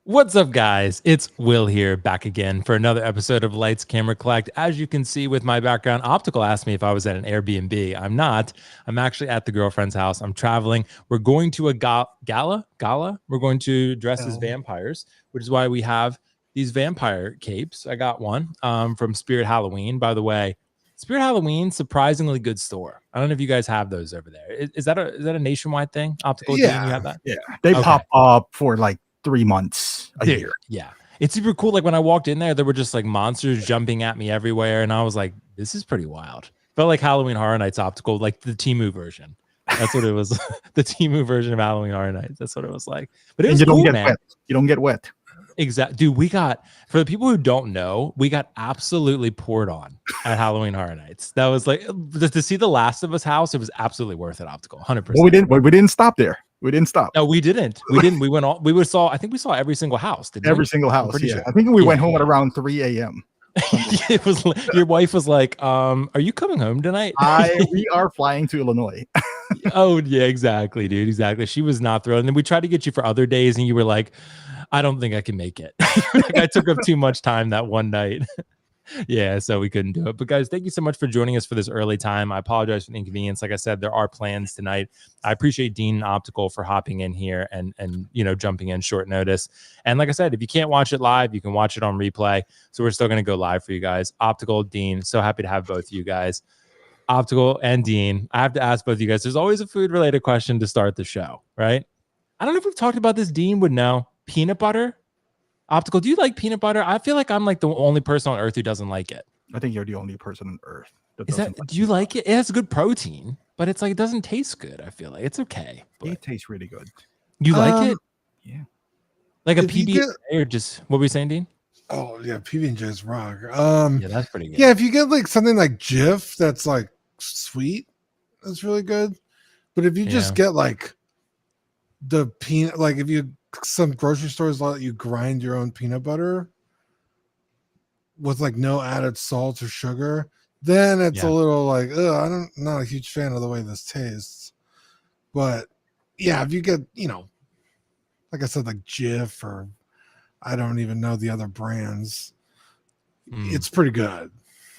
What's up, guys? It's Will here, back again for another episode of Lights Camera Collect. As you can see with my background, Optical asked me if I was at an Airbnb. I'm not. I'm actually at the girlfriend's house. I'm traveling. We're going to a gala. We're going to dress as vampires, which is why we have these vampire capes. I got one from Spirit Halloween. By the way, Spirit Halloween, surprisingly good store. I don't know if you guys have those over there. Is that a nationwide thing? Optical, yeah, you have that? Yeah, they pop up for like 3 months a year. Yeah, it's super cool. Like when I walked in there were just like monsters jumping at me everywhere, and I was like, "This is pretty wild." Felt like Halloween Horror Nights Optical, like the Temu version. That's what it was. The Temu version of Halloween Horror Nights. That's what it was like. But it was cool, man. Wet. You don't get wet. Exactly, dude. We got, for the people who don't know, we got absolutely poured on at Halloween Horror Nights. That was like to see the Last of Us house. It was absolutely worth it. Optical, 100%. Well, we didn't stop there. We didn't stop. No, we didn't. We went all. I think we saw every single house. Every single house. Sure. I think we went home at around 3 a.m. It was. Your wife was like, "Are you coming home tonight?" We are flying to Illinois. Oh yeah, exactly, dude. Exactly. She was not thrilled, and then we tried to get you for other days, and you were like, "I don't think I can make it." Like I took up too much time that one night. Yeah, so we couldn't do it. But guys, thank you so much for joining us for this early time. I apologize for the inconvenience. Like I said, there are plans tonight. I appreciate Dean Optical for hopping in here and jumping in short notice. And like I said, if you can't watch it live, you can watch it on replay. So we're still going to go live for you guys. Optical, Dean, so happy to have both of you guys. Optical and Dean, I have to ask both of you guys. There's always a food related question to start the show, right? I don't know if we've talked about this. Dean would know. Peanut butter. Optical, do you like peanut butter? I feel like I'm like the only person on earth who doesn't like it. I think you're the only person on earth do you like it? It has good protein, but it's like it doesn't taste good. I feel like it's okay. It tastes really good. You like it? Yeah. Like a PB or just what were you saying, Dean? Oh yeah, PB&J is rock. Yeah, that's pretty good. Yeah, if you get like something like Jif that's like sweet, that's really good. But if you just get like the peanut, like if you some grocery stores let you grind your own peanut butter with like no added salt or sugar, then it's a little like, I'm not a huge fan of the way this tastes. But yeah, if you get, like I said, like Jif or I don't even know the other brands, it's pretty good.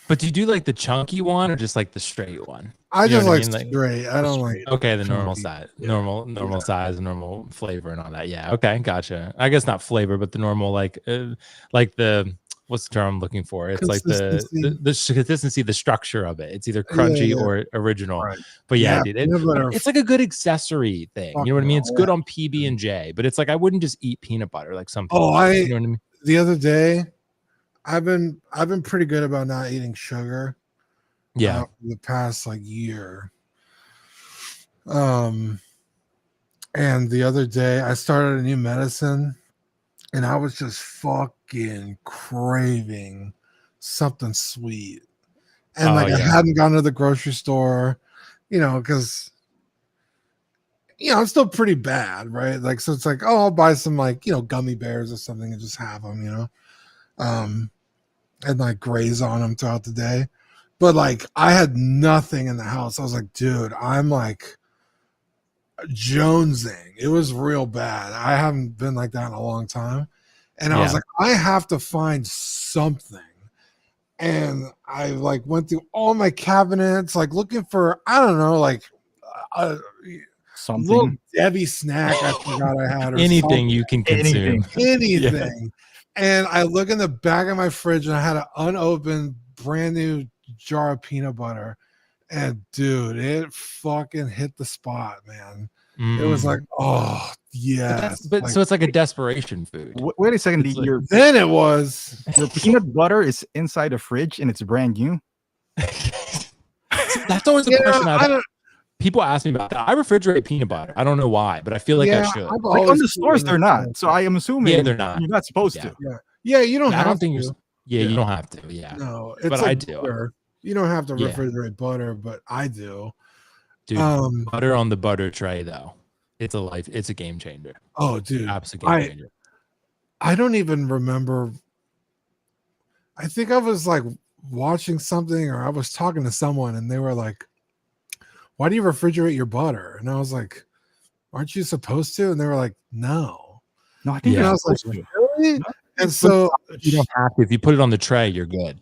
But do you do like the chunky one or just like the straight one? I just like straight. I don't like the normal size, normal size and normal flavor and all that. Yeah, okay, gotcha. I guess not flavor, but the normal like the what's the term I'm looking for? It's like the consistency, the structure of it. It's either crunchy or original. Right. But yeah, dude, it's like a good accessory thing. You know what I mean? It's good on PB&J, but it's like I wouldn't just eat peanut butter like some people. You know what I mean? The other day, I've been pretty good about not eating sugar. Yeah, the past like year. And the other day I started a new medicine and I was just fucking craving something sweet. And I hadn't gone to the grocery store, because I'm still pretty bad, right? Like, so it's like, I'll buy some like, gummy bears or something and just have them, and like graze on them throughout the day. But like I had nothing in the house. I was like, dude, I'm like jonesing. It was real bad. I haven't been like that in a long time. And I was like, I have to find something. And I like went through all my cabinets, like looking for, I don't know, like something. Little Debbie snack I forgot I had. Or anything something. You can consume. Anything. And I look in the back of my fridge and I had an unopened brand new jar of peanut butter. And dude, it fucking hit the spot, man. It was like, oh yeah. But so it's like a desperation food. Wait a second. Then it was your peanut butter is inside the fridge and it's brand new. That's always the question people ask me about that. I refrigerate peanut butter. I don't know why, but I feel like I should. Like on the stores, they're not. So I am assuming they're not. You're not supposed to. Yeah, you don't have I don't think to. you don't have to. Yeah. No, it's but like I do. Butter. You don't have to refrigerate butter, but I do. Dude, butter on the butter tray though. It's a game changer. Oh, dude. Absolute game changer. I don't even remember. I think I was like watching something or I was talking to someone and they were like, why do you refrigerate your butter? And I was like, aren't you supposed to? And they were like, no. I think I was like, immediately. And so you don't have to. If you put it on the tray, you're good.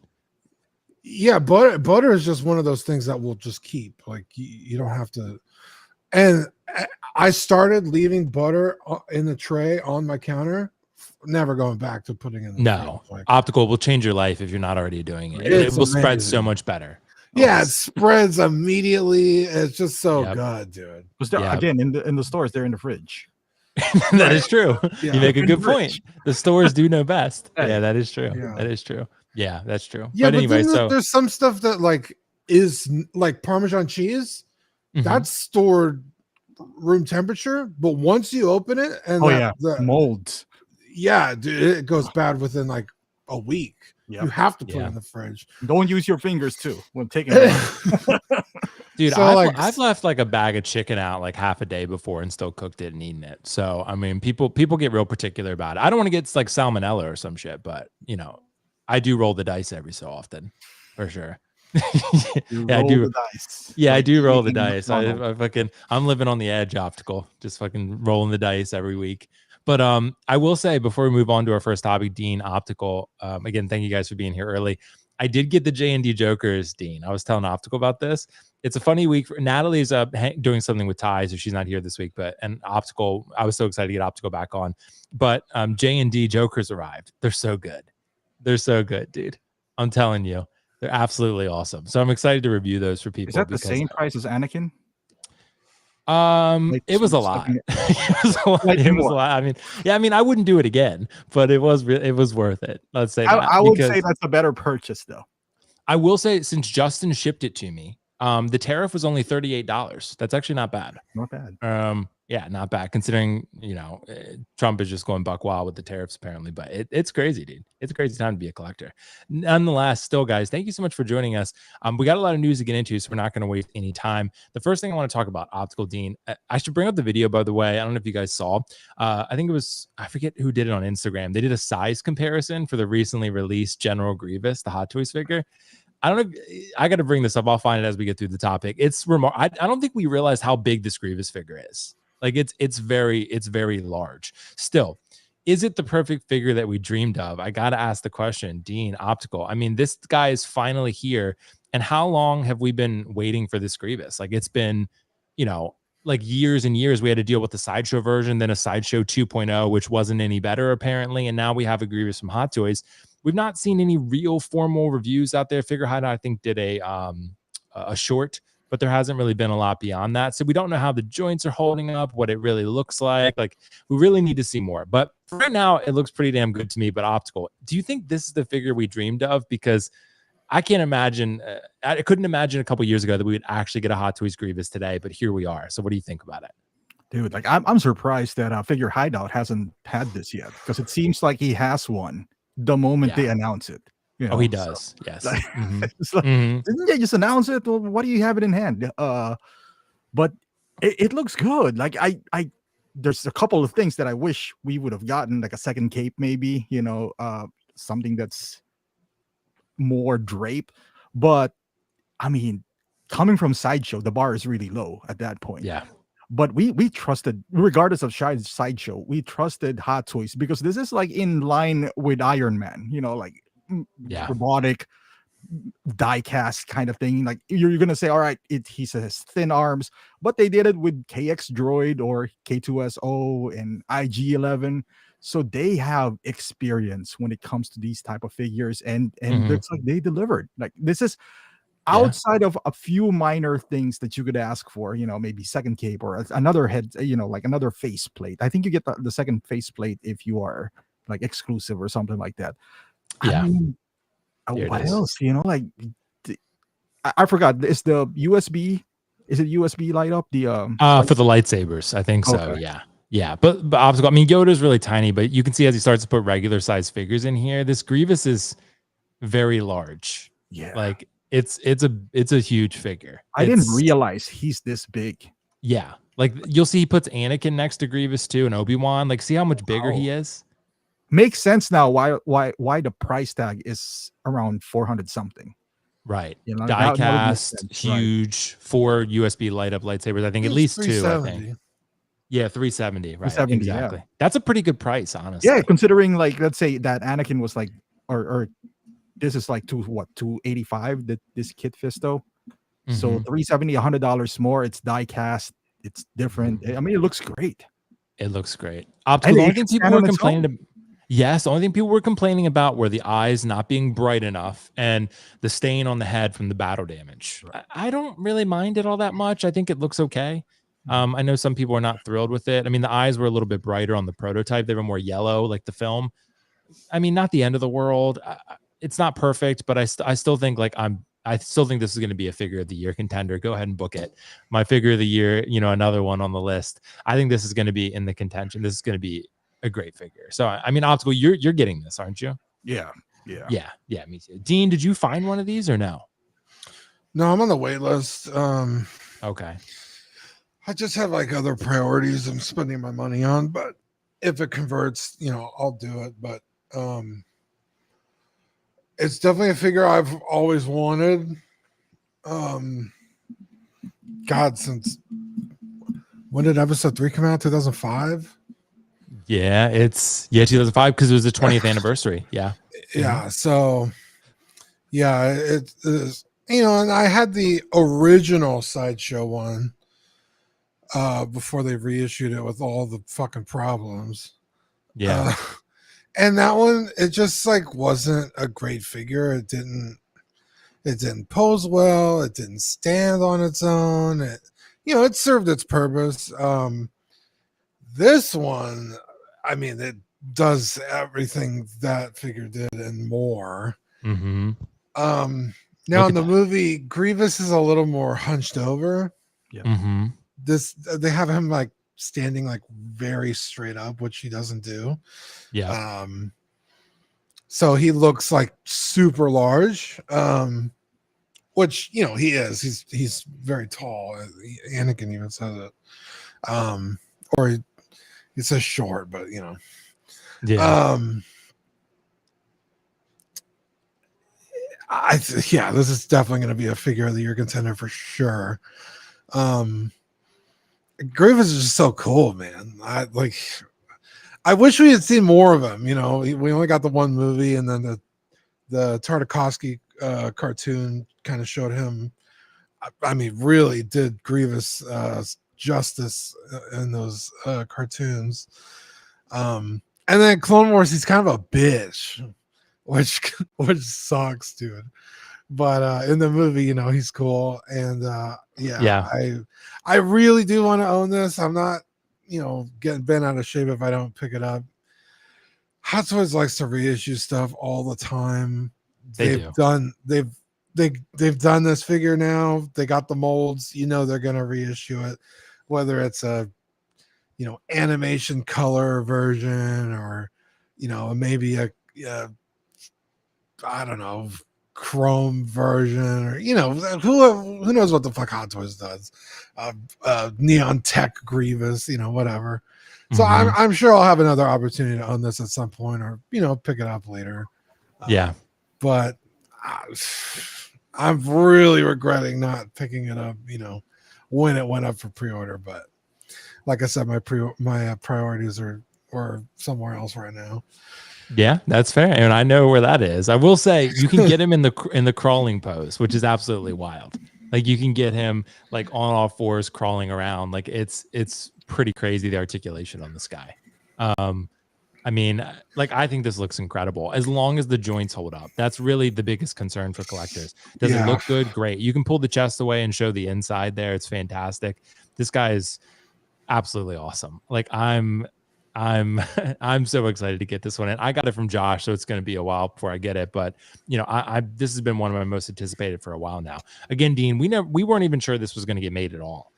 Yeah, butter is just one of those things that we'll just keep. Like you don't have to. And I started leaving butter in the tray on my counter, never going back to putting it in the fridge. Optical will change your life if you're not already doing it. It will spread so much better. Yeah, it spreads immediately. It's just so good, dude. Again, in the stores, they're in the fridge. That is true. Yeah. You make a good point. The stores do know best. Yeah, that is true. Yeah. That is true. Yeah, that's true. Yeah, but anyway, so there's some stuff that like is like Parmesan cheese that's stored room temperature, but once you open it and the molds. Yeah, dude, it goes bad within like a week. Yep. You have to put it in the fridge. Don't use your fingers too when taking it. Dude, so I've left like a bag of chicken out like half a day before and still cooked it and eaten it. So I mean, people get real particular about it. I don't want to get like salmonella or some shit, but you know, I do roll the dice every so often, for sure. I do. Yeah, I do roll the dice. I'm living on the edge, Optical, just fucking rolling the dice every week. But I will say before we move on to our first topic, Dean, Optical. Again, thank you guys for being here early. I did get the J&D Jokers, Dean. I was telling Optical about this. It's a funny week. Natalie's doing something with Ty, so she's not here this week. And Optical, I was so excited to get Optical back on. But J&D Jokers arrived. They're so good. They're so good, dude. I'm telling you, they're absolutely awesome. So I'm excited to review those for people. Is that the same price as Anakin? It was a lot. It was a lot. I mean, I wouldn't do it again, but it was worth it. Let's say that. I would say that's a better purchase, though. I will say, since Justin shipped it to me, the tariff was only $38. That's actually not bad. Not bad. Yeah, not bad considering, you know, Trump is just going buck wild with the tariffs apparently, but it's crazy, dude. It's a crazy time to be a collector. Nonetheless, still, guys, thank you so much for joining us. We got a lot of news to get into, so we're not going to waste any time. The first thing I want to talk about, Optical, Dean, I should bring up the video, by the way. I don't know if you guys saw. I think it was, I forget who did it on Instagram. They did a size comparison for the recently released General Grievous, the Hot Toys figure. I don't know. I got to bring this up. I'll find it as we get through the topic. It's remarkable. I don't think we realized how big this Grievous figure is. Like it's very large. Still, is it the perfect figure that we dreamed of? I got to ask the question, Dean, Optical. I mean, this guy is finally here. And how long have we been waiting for this Grievous? Like it's been, you know, like years and years. We had to deal with the Sideshow version, then a Sideshow 2.0, which wasn't any better apparently. And now we have a Grievous from Hot Toys. We've not seen any real formal reviews out there. Figure Hideout, I think, did a short, but there hasn't really been a lot beyond that. So we don't know how the joints are holding up, what it really looks like. Like we really need to see more. But for right now, it looks pretty damn good to me. But Optical, do you think this is the figure we dreamed of? Because I can't imagine, I couldn't imagine a couple years ago that we would actually get a Hot Toys Grievous today, but here we are. So what do you think about it? Dude, like I'm surprised that Figure Hideout hasn't had this yet, because it seems like he has one the moment they announce it. You know? Oh, he does. So, yes. Like, it's like, didn't they just announce it? Well, what do you have it in hand? But it looks good. Like there's a couple of things that I wish we would have gotten, like a second cape, maybe, you know, something that's more drape. But I mean, coming from Sideshow, the bar is really low at that point. Yeah. But we trusted, regardless of Sideshow, we trusted Hot Toys, because this is like in line with Iron Man, you know, like robotic die cast kind of thing. Like you're gonna say, all right, he has thin arms, but they did it with KX Droid or K2SO and IG-11, so they have experience when it comes to these type of figures, and it's like they delivered. Like this is outside of a few minor things that you could ask for, you know, maybe second cape or another head, you know, like another face plate. I think you get the second face plate if you are like exclusive or something like that. Yeah. I mean, what else? You know, like I forgot. Is the USB? Is it USB light up? The for the lightsabers, I think so. Okay. Yeah. But Optical. I mean, Yoda's really tiny, but you can see as he starts to put regular size figures in here, this Grievous is very large. Yeah. Like it's a huge figure. I didn't realize he's this big. Yeah. Like you'll see he puts Anakin next to Grievous too, and Obi-Wan. Like see how much bigger he is. Makes sense now why the price tag is around 400 something. Right. You know, die cast, huge, 4 USB light up lightsabers. I think at least 2. I think Yeah, 370, right? 370, Exactly. yeah. That's a pretty good price, honestly. Yeah, considering like let's say that Anakin was like, or this is like 285 that this Kit Fisto. So 370, $100 more. It's die cast. It's different. I mean, it looks great. It looks great. Optical. The only thing people were complaining. Yes, the only thing people were complaining about were the eyes not being bright enough and the stain on the head from the battle damage. Right. I don't really mind it all that much. I think it looks okay. I know some people are not thrilled with it. I mean, the eyes were a little bit brighter on the prototype. They were more yellow, like the film. I mean, not the end of the world. It's not perfect, but I still think like I still think this is going to be a figure of the year contender. Go ahead and book it. My figure of the year, another one on the list. I think this is going to be in the contention. This is going to be a great figure. So, I mean, Optical, you're getting this, aren't you? Yeah. Me too. Dean, did you find one of these or no? No, I'm on the wait list. Okay. I just have like other priorities I'm spending my money on, but if it converts, I'll do it. But it's definitely a figure I've always wanted. God, since when did episode 3 come out? 2005? Yeah, 2005 because it was the 20th anniversary. Yeah. So it is, and I had the original Sideshow one before they reissued it with all the fucking problems. Yeah. And that one, it just like wasn't a great figure. It didn't pose well. It didn't stand on its own. It served its purpose. This one, I mean, it does everything that figure did and more. Mm-hmm. Now in the movie, Grievous is a little more hunched over. Yeah. Mm-hmm. They have him like standing like very straight up, which he doesn't do. Yeah. So he looks like super large. Which he is. He's very tall. Anakin even says it. Or he says short, but Yeah. This is definitely going to be a figure of the year contender for sure. Grievous is just so cool, man. I wish we had seen more of him. We only got the one movie, and then the Tartakovsky cartoon kind of showed him. I mean, really did Grievous justice in those cartoons. And then Clone Wars, he's kind of a bitch, which sucks, dude. But in the movie, he's cool, and I really do want to own this. I'm not, getting bent out of shape if I don't pick it up. Hot Toys likes to reissue stuff all the time. They've done this figure now. They got the molds. They're gonna reissue it, whether it's a animation color version or maybe a I don't know, chrome version, or who knows what the fuck Hot Toys does. Neon Tech Grievous, whatever. So I'm sure I'll have another opportunity to own this at some point, or pick it up later. But I'm really regretting not picking it up, when it went up for pre-order. But like I said, my priorities are somewhere else right now. Yeah, that's fair, and I know where that is. I will say you can get him in the crawling pose, which is absolutely wild. Like you can get him like on all fours crawling around. Like it's pretty crazy, the articulation on this guy. I mean, like I think this looks incredible as long as the joints hold up. That's really the biggest concern for collectors. Does it look good? Great. You can pull the chest away and show the inside there. It's fantastic. This guy is absolutely awesome. Like I'm so excited to get this one, and I got it from Josh, so it's going to be a while before I get it. But this has been one of my most anticipated for a while now. Again, Dean, we weren't even sure this was going to get made at all,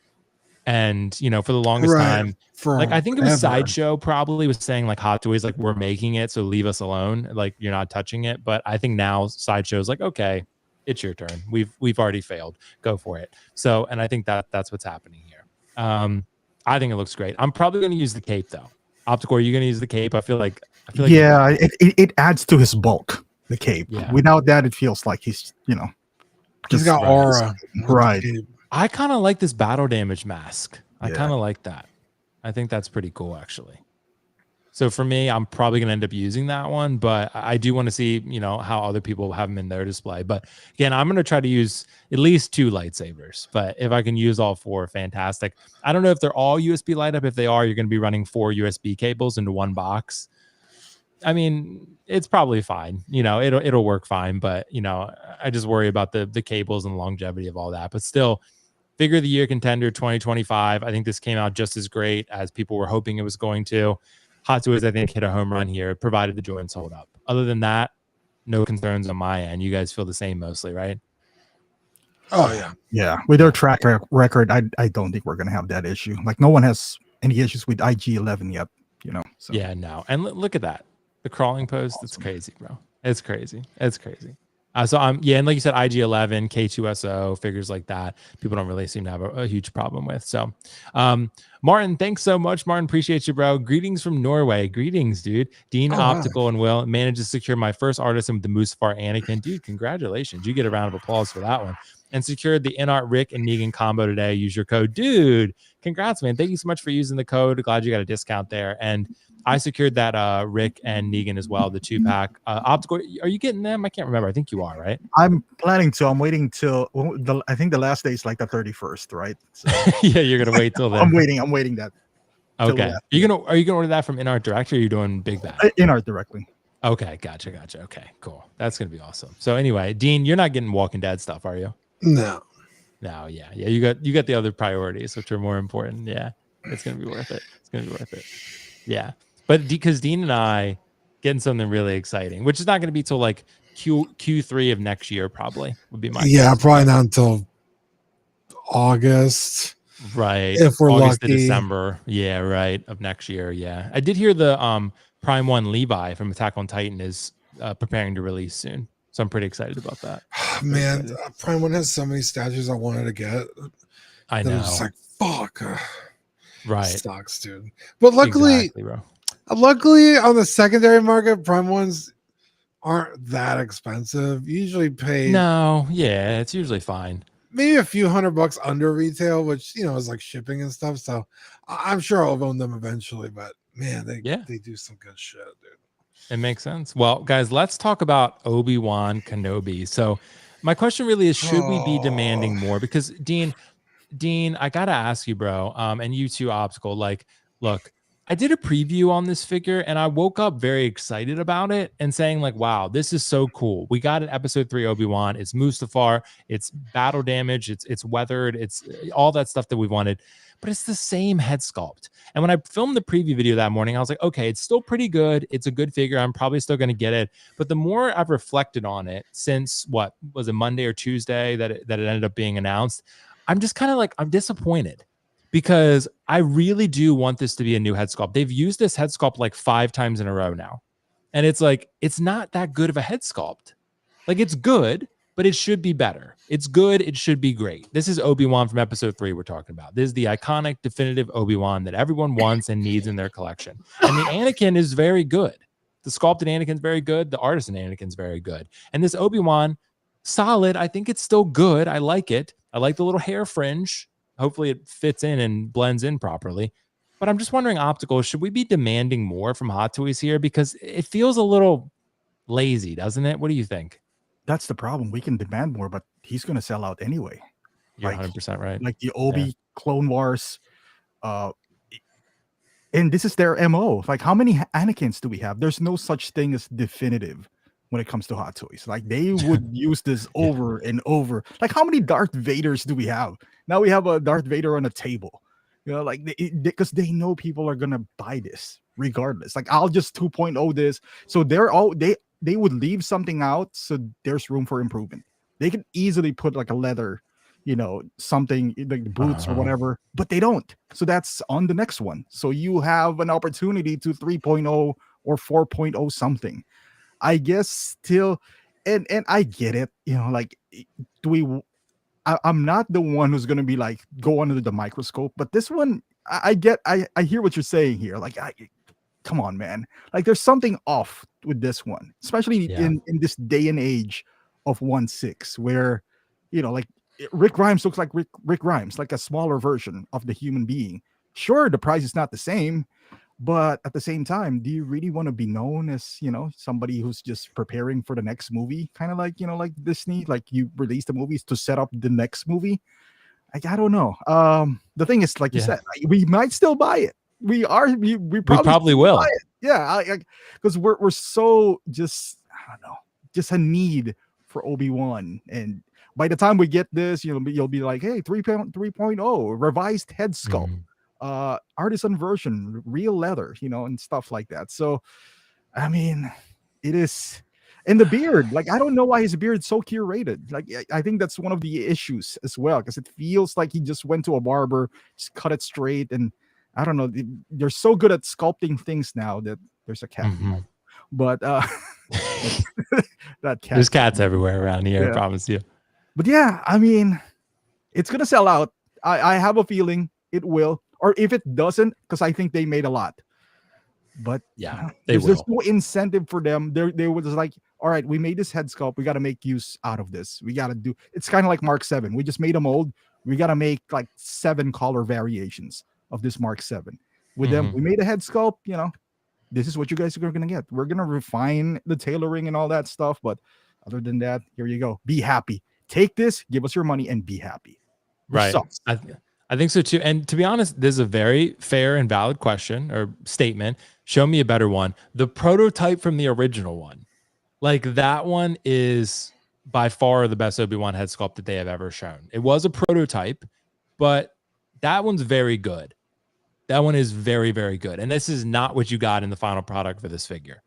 and for the longest time, I think it was Sideshow probably was saying like Hot Toys, like we're making it, so leave us alone, like you're not touching it. But I think now Sideshow's like, okay, it's your turn. We've already failed. Go for it. So, and I think that's what's happening here. I think it looks great. I'm probably going to use the cape though. Optical, are you going to use the cape? I feel like yeah, it adds to his bulk, the cape. Yeah. Without that, it feels like he's he's got aura, right? I kind of like this battle damage mask. I kind of like that. I think that's pretty cool, actually. So for me, I'm probably going to end up using that one, but I do want to see, how other people have them in their display. But again, I'm going to try to use at least 2 lightsabers, but if I can use all 4, fantastic. I don't know if they're all USB light up. If they are, you're going to be running 4 USB cables into one box. I mean, it's probably fine. It'll work fine, but I just worry about the cables and longevity of all that. But still, figure of the year contender 2025. I think this came out just as great as people were hoping it was going to. Hot Toys, I think, hit a home run here, provided the joints hold up. Other than that, no concerns on my end. You guys feel the same mostly, right? Oh, yeah. Yeah. With their track record, I don't think we're going to have that issue. Like, no one has any issues with IG-11 yet, So. Yeah, no. And look at that. The crawling post, awesome. It's crazy, bro. It's crazy. So and like you said, IG-11, K2SO, figures like that, people don't really seem to have a huge problem with. So, Martin, thanks so much. Martin, appreciate you, bro. Greetings from Norway. Greetings, dude. Dean Optical and Will managed to secure my first Artisan with the Mustafar Anakin. Dude, congratulations. You get a round of applause for that one. And secured the InArt Rick and Negan combo today. Use your code. Dude, congrats, man. Thank you so much for using the code. Glad you got a discount there. And I secured that Rick and Negan as well, the 2-pack. Optical, are you getting them? I can't remember. I think you are, right? I'm planning to. I'm waiting till I think the last day is like the 31st, right? So, yeah, you're gonna wait till then. I'm waiting that. Okay. Are you gonna order that from InArt Direct, or are you doing Big Bag? InArt directly. Okay, gotcha. Okay, cool. That's gonna be awesome. So anyway, Dean, you're not getting Walking Dead stuff, are you? No. Yeah. You got the other priorities, which are more important. Yeah, it's gonna be worth it. Yeah. But because Dean and I getting something really exciting, which is not going to be till like Q3 of next year, probably would be my guess. Probably not until August, right? If we're August lucky. to December, right, of next year. Yeah, I did hear the Prime 1 Levi from Attack on Titan is preparing to release soon, so I'm pretty excited about that. Man, Prime 1 has so many statues I wanted to get. I know. I'm just like, fuck. Right, sucks, dude. But luckily. Exactly, bro. Luckily, on the secondary market, Prime 1s aren't that expensive. You usually pay it's usually fine. Maybe a few $100 under retail, which is like shipping and stuff. So I'm sure I'll own them eventually. But man, they do some good shit, dude. It makes sense. Well, guys, let's talk about Obi-Wan Kenobi. So my question really is, should we be demanding more? Because Dean, I gotta ask you, bro, and you too, Optical. Like, look. I did a preview on this figure and I woke up very excited about it and saying like, wow, this is so cool. We got an episode 3 Obi-Wan. It's Mustafar. It's battle damage. It's weathered. It's all that stuff that we wanted, but it's the same head sculpt. And when I filmed the preview video that morning, I was like, okay, it's still pretty good. It's a good figure. I'm probably still going to get it. But the more I've reflected on it since what was it, Monday or Tuesday that it ended up being announced, I'm just kind of like, I'm disappointed. Because I really do want this to be a new head sculpt. They've used this head sculpt like 5 times in a row now. And it's like, it's not that good of a head sculpt. Like, it's good, but it should be better. It's good. It should be great. This is Obi-Wan from episode 3 we're talking about. This is the iconic, definitive Obi-Wan that everyone wants and needs in their collection. And the Anakin is very good. The sculpted Anakin is very good. The artisan Anakin is very good. And this Obi-Wan, solid. I think it's still good. I like it. I like the little hair fringe. Hopefully it fits in and blends in properly. But I'm just wondering, Optical, should we be demanding more from Hot Toys here? Because it feels a little lazy, doesn't it? What do you think? That's the problem. We can demand more, but he's going to sell out anyway. You're 100% right. Like the Obi Clone Wars. And this is their MO. Like, how many Anakins do we have? There's no such thing as definitive when it comes to Hot Toys. Like, they would use this over and over. Like, how many Darth Vaders do we have? Now we have a Darth Vader on a table. Like, because they know people are gonna buy this regardless. Like, I'll just 2.0 this. So they would leave something out, so there's room for improvement. They could easily put like a leather, something like the boots or whatever, but they don't. So that's on the next one. So you have an opportunity to 3.0 or 4.0 something. I guess still, and I get it. Like, I'm not the one who's gonna be like go under the microscope, but this one, I hear what you're saying here. Like, come on, man. Like, there's something off with this one, especially in this day and age of 1/6, where like Rick Grimes looks like Rick Grimes, like a smaller version of the human being. Sure, the price is not the same, but at the same time, do you really want to be known as, somebody who's just preparing for the next movie? Kind of like, like Disney, like you release the movies to set up the next movie. Like, I don't know. The thing is, like you said, we might still buy it. We probably will. Buy it. Yeah, because we're so just, I don't know, just a need for Obi-Wan. And by the time we get this, you'll be like, hey, 3.0 revised head sculpt. Artisan version, real leather, and stuff like that. So, I mean, it is. And the beard, like, I don't know why his beard's so curated. Like, I think that's one of the issues as well, because it feels like he just went to a barber, just cut it straight. And I don't know, they're so good at sculpting things now that there's a cat. But that cat. There's cats everywhere around here, I promise you. But yeah, I mean, it's going to sell out. I have a feeling it will. Or if it doesn't, because I think they made a lot. But yeah, there's no incentive for them. They were just like, all right, we made this head sculpt. We got to make use out of this. We got to do. It's kind of like Mark 7. We just made a mold. We got to make like 7 color variations of this Mark 7. With them, we made a head sculpt. This is what you guys are going to get. We're going to refine the tailoring and all that stuff. But other than that, here you go. Be happy. Take this, give us your money, and be happy. Right. I think so too. And to be honest, this is a very fair and valid question or statement. Show me a better one. The prototype from the original one, like that one is by far the best Obi-Wan head sculpt that they have ever shown. It was a prototype, but that one's very good. That one is very, very good. And this is not what you got in the final product for this figure.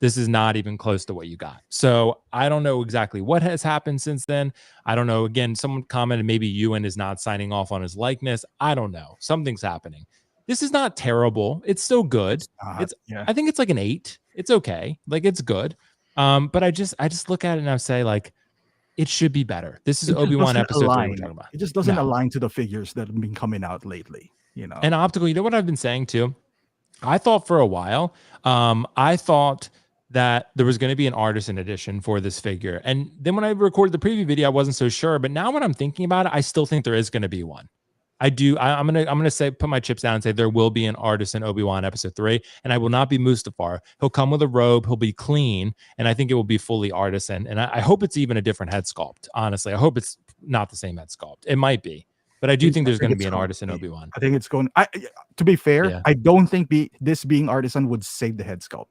This is not even close to what you got. So I don't know exactly what has happened since then. I don't know. Again, someone commented maybe Ewan is not signing off on his likeness. I don't know. Something's happening. This is not terrible. It's still good. I think it's like an 8. It's okay. Like, it's good. But I just look at it and I say, like, it should be better. This is Obi-Wan episode 3 we're talking about. It just doesn't align to the figures that have been coming out lately. And optical, you know what I've been saying too? I thought for a while, I thought that there was going to be an artisan edition for this figure. And then when I recorded the preview video, I wasn't so sure. But now when I'm thinking about it, I still think there is going to be one. I do. I'm gonna say, put my chips down and say there will be an artisan Obi-Wan episode 3, and I will not be Mustafar. He'll come with a robe. He'll be clean, and I think it will be fully artisan. And I hope it's even a different head sculpt. Honestly, I hope it's not the same head sculpt. It might be, but I do think there's going to be an artisan Obi-Wan. I think it's going. To be fair, I don't think this being artisan would save the head sculpt.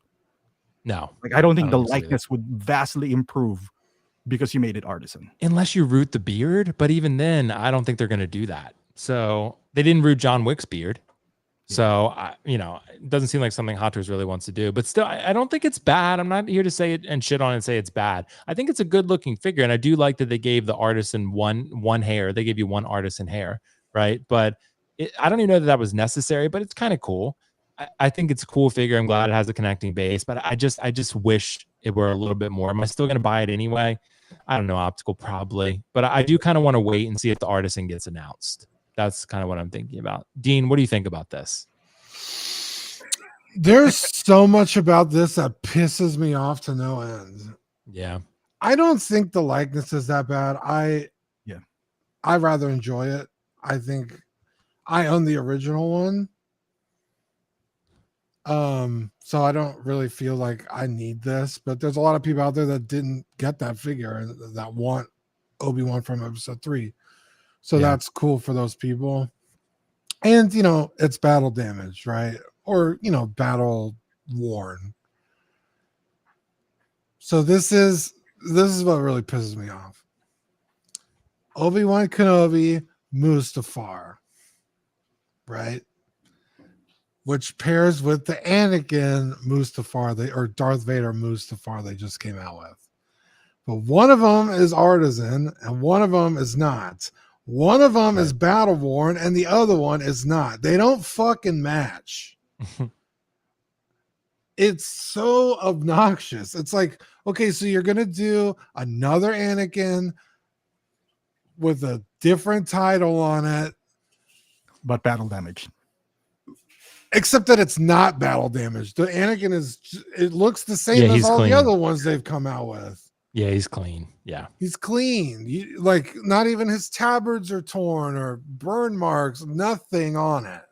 No, like I don't think the likeness would vastly improve because you made it artisan. Unless you root the beard, but even then, I don't think they're going to do that. So they didn't root John Wick's beard. So, it doesn't seem like something Hot Toys really wants to do. But still, I don't think it's bad. I'm not here to say it and shit on it and say it's bad. I think it's a good looking figure. And I do like that they gave the artisan one hair. They gave you one artisan hair, right? But I don't even know that was necessary, but it's kind of cool. I think it's a cool figure. I'm glad it has a connecting base, but I just wish it were a little bit more. Am I still going to buy it anyway? I don't know, optical probably, but I do kind of want to wait and see if the artisan gets announced. That's kind of what I'm thinking about. Dean, what do you think about this? There's so much about this that pisses me off to no end. Yeah. I don't think the likeness is that bad. I rather enjoy it. I think I own the original one. So I don't really feel like I need this, but there's a lot of people out there that didn't get that figure and that want Obi-Wan from episode 3. So that's cool for those people. And, it's battle damaged, right? Or, battle worn. So this is what really pisses me off. Obi-Wan Kenobi, Mustafar, right? Which pairs with the Anakin Mustafar, or Darth Vader Mustafar they just came out with. But one of them is artisan and one of them is not. One of them is battle worn and the other one is not. They don't fucking match. It's so obnoxious. It's like, okay, so you're going to do another Anakin with a different title on it. But battle damage. Except that it's not battle damage. The Anakin it looks the same as all the other ones they've come out with. Yeah, he's clean. Yeah. He's clean. Like, not even his tabards are torn or burn marks, nothing on it.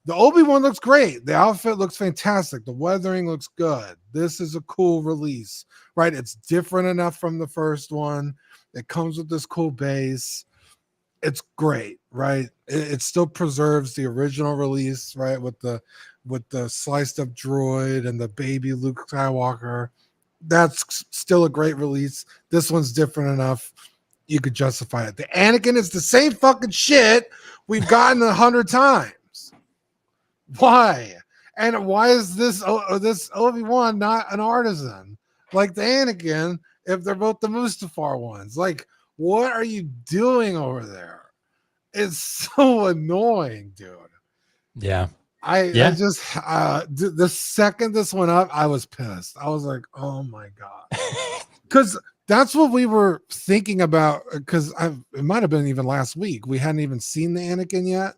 The Obi-Wan looks great. The outfit looks fantastic. The weathering looks good. This is a cool release, right? It's different enough from the first one. It comes with this cool base. It's great, right? It still preserves the original release, right? With the sliced up droid and the baby Luke Skywalker. That's still a great release. This one's different enough. You could justify it. The Anakin is the same fucking shit we've gotten 100 times. Why? And why is this Obi-Wan not an artisan like the Anakin if they're both the Mustafar ones? Like, what are you doing over there? It's so annoying, dude. Yeah. I just the second this went up, I was pissed. I was like, oh my God. Because that's what we were thinking about. Because it might have been even last week. We hadn't even seen the Anakin yet.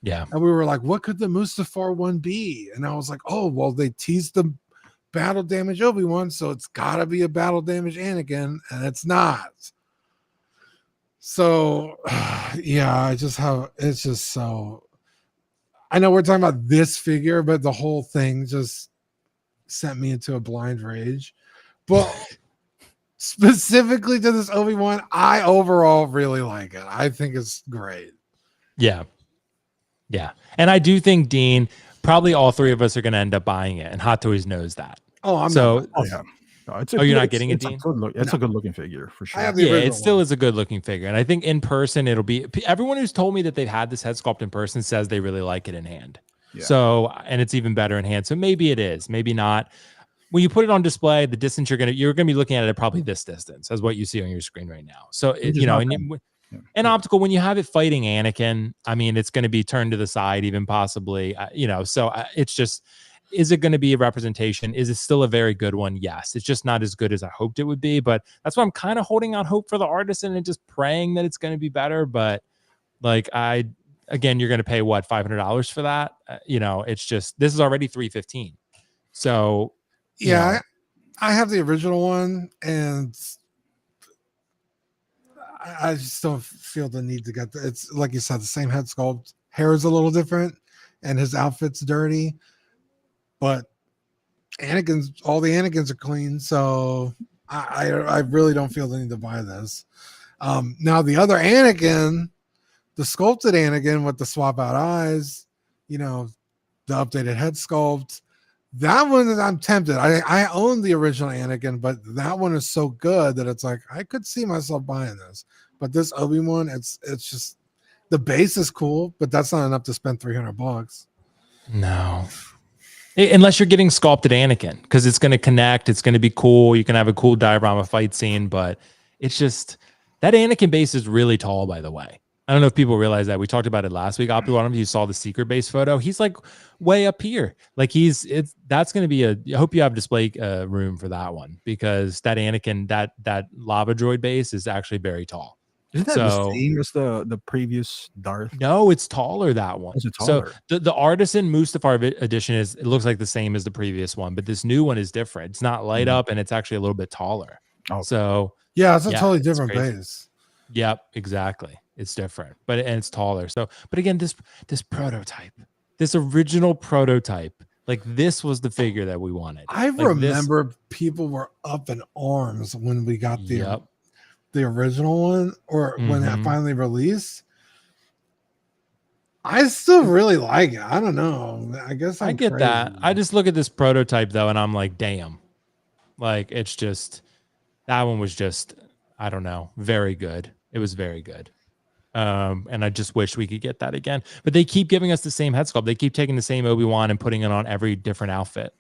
Yeah. And we were like, what could the Mustafar one be? And I was like, oh, well, they teased the battle damage Obi-Wan, so it's got to be a battle damage Anakin, and it's not. So, yeah, it's just so. I know we're talking about this figure, but the whole thing just sent me into a blind rage. But specifically to this Obi-Wan, I overall really like it. I think it's great. Yeah. Yeah. And I do think, Dean, probably all three of us are going to end up buying it. And Hot Toys knows that. Oh, I'm so. Oh, yeah. No, You're not getting it, Dean? It's a good looking figure for sure. Yeah, it still is a good looking figure. And I think in person, it'll be everyone who's told me that they've had this head sculpt in person says they really like it in hand. Yeah. So, and it's even better in hand. So maybe it is, maybe not. When you put it on display, the distance you're going to be looking at it at probably this distance as what you see on your screen right now. So, and optical, when you have it fighting Anakin, I mean, it's going to be turned to the side, even possibly, so it's just, is it going to be a representation? Is it still a very good one? Yes. It's just not as good as I hoped it would be, but that's why I'm kind of holding out hope for the Artisan and just praying that it's going to be better. But again, you're going to pay what, $500 for that? It's just, this is already $315. So yeah, I have the original one and I just don't feel the need to get it's like you said, the same head sculpt. Hair is a little different and his outfit's dirty, but all the Anakins are clean. So I really don't feel the need to buy this. Now the other Anakin, the sculpted Anakin with the swap out eyes, the updated head sculpt, that one I'm tempted. I own the original Anakin, but that one is so good that it's like I could see myself buying this. But this Obi-Wan, it's just the base is cool, but that's not enough to spend $300. No, unless you're getting sculpted Anakin, because it's going to connect. It's going to be cool. You can have a cool diorama fight scene, but it's just that Anakin base is really tall. By the way, I don't know if people realize that. We talked about it last week. Obi-Wan, if you saw the secret base photo, he's like way up here. Like that's going to be I hope you have display room for that one, because that Anakin, that lava droid base is actually very tall. Isn't that the same as the previous Darth? No, it's taller, that one. Is it taller? So the Artisan Mustafar edition it looks like the same as the previous one, but this new one is different. It's not light up and it's actually a little bit taller. Oh. So yeah, it's a totally different base. Yep, exactly. It's different, and it's taller. So, but again, this prototype, this original prototype, like this was the figure that we wanted. I remember people were up in arms when we got the original one, or when that finally released. I still really like it. I don't know. I guess I get that. I just look at this prototype though, and I'm like, damn. Like it's just, that one was just, I don't know, very good. It was very good. And I just wish we could get that again. But they keep giving us the same head sculpt. They keep taking the same Obi-Wan and putting it on every different outfit.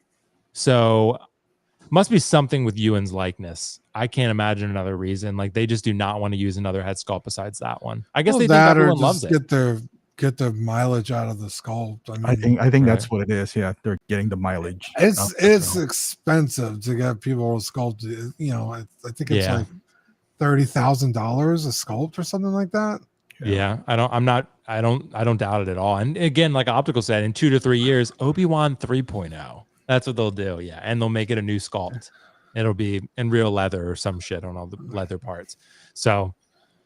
So must be something with Ewan's likeness. I can't imagine another reason. Like they just do not want to use another head sculpt besides that one. I guess they think everyone loves it. Get the mileage out of the sculpt. I think that's what it is. Yeah, they're getting the mileage. It's expensive to get people sculpted. I think it's like $30,000 a sculpt or something like that. Yeah, I don't doubt it at all. And again, like Optical said, in 2 to 3 years, Obi-Wan 3.0. That's what they'll do. Yeah, and they'll make it a new sculpt. It'll be in real leather or some shit on all the leather parts. So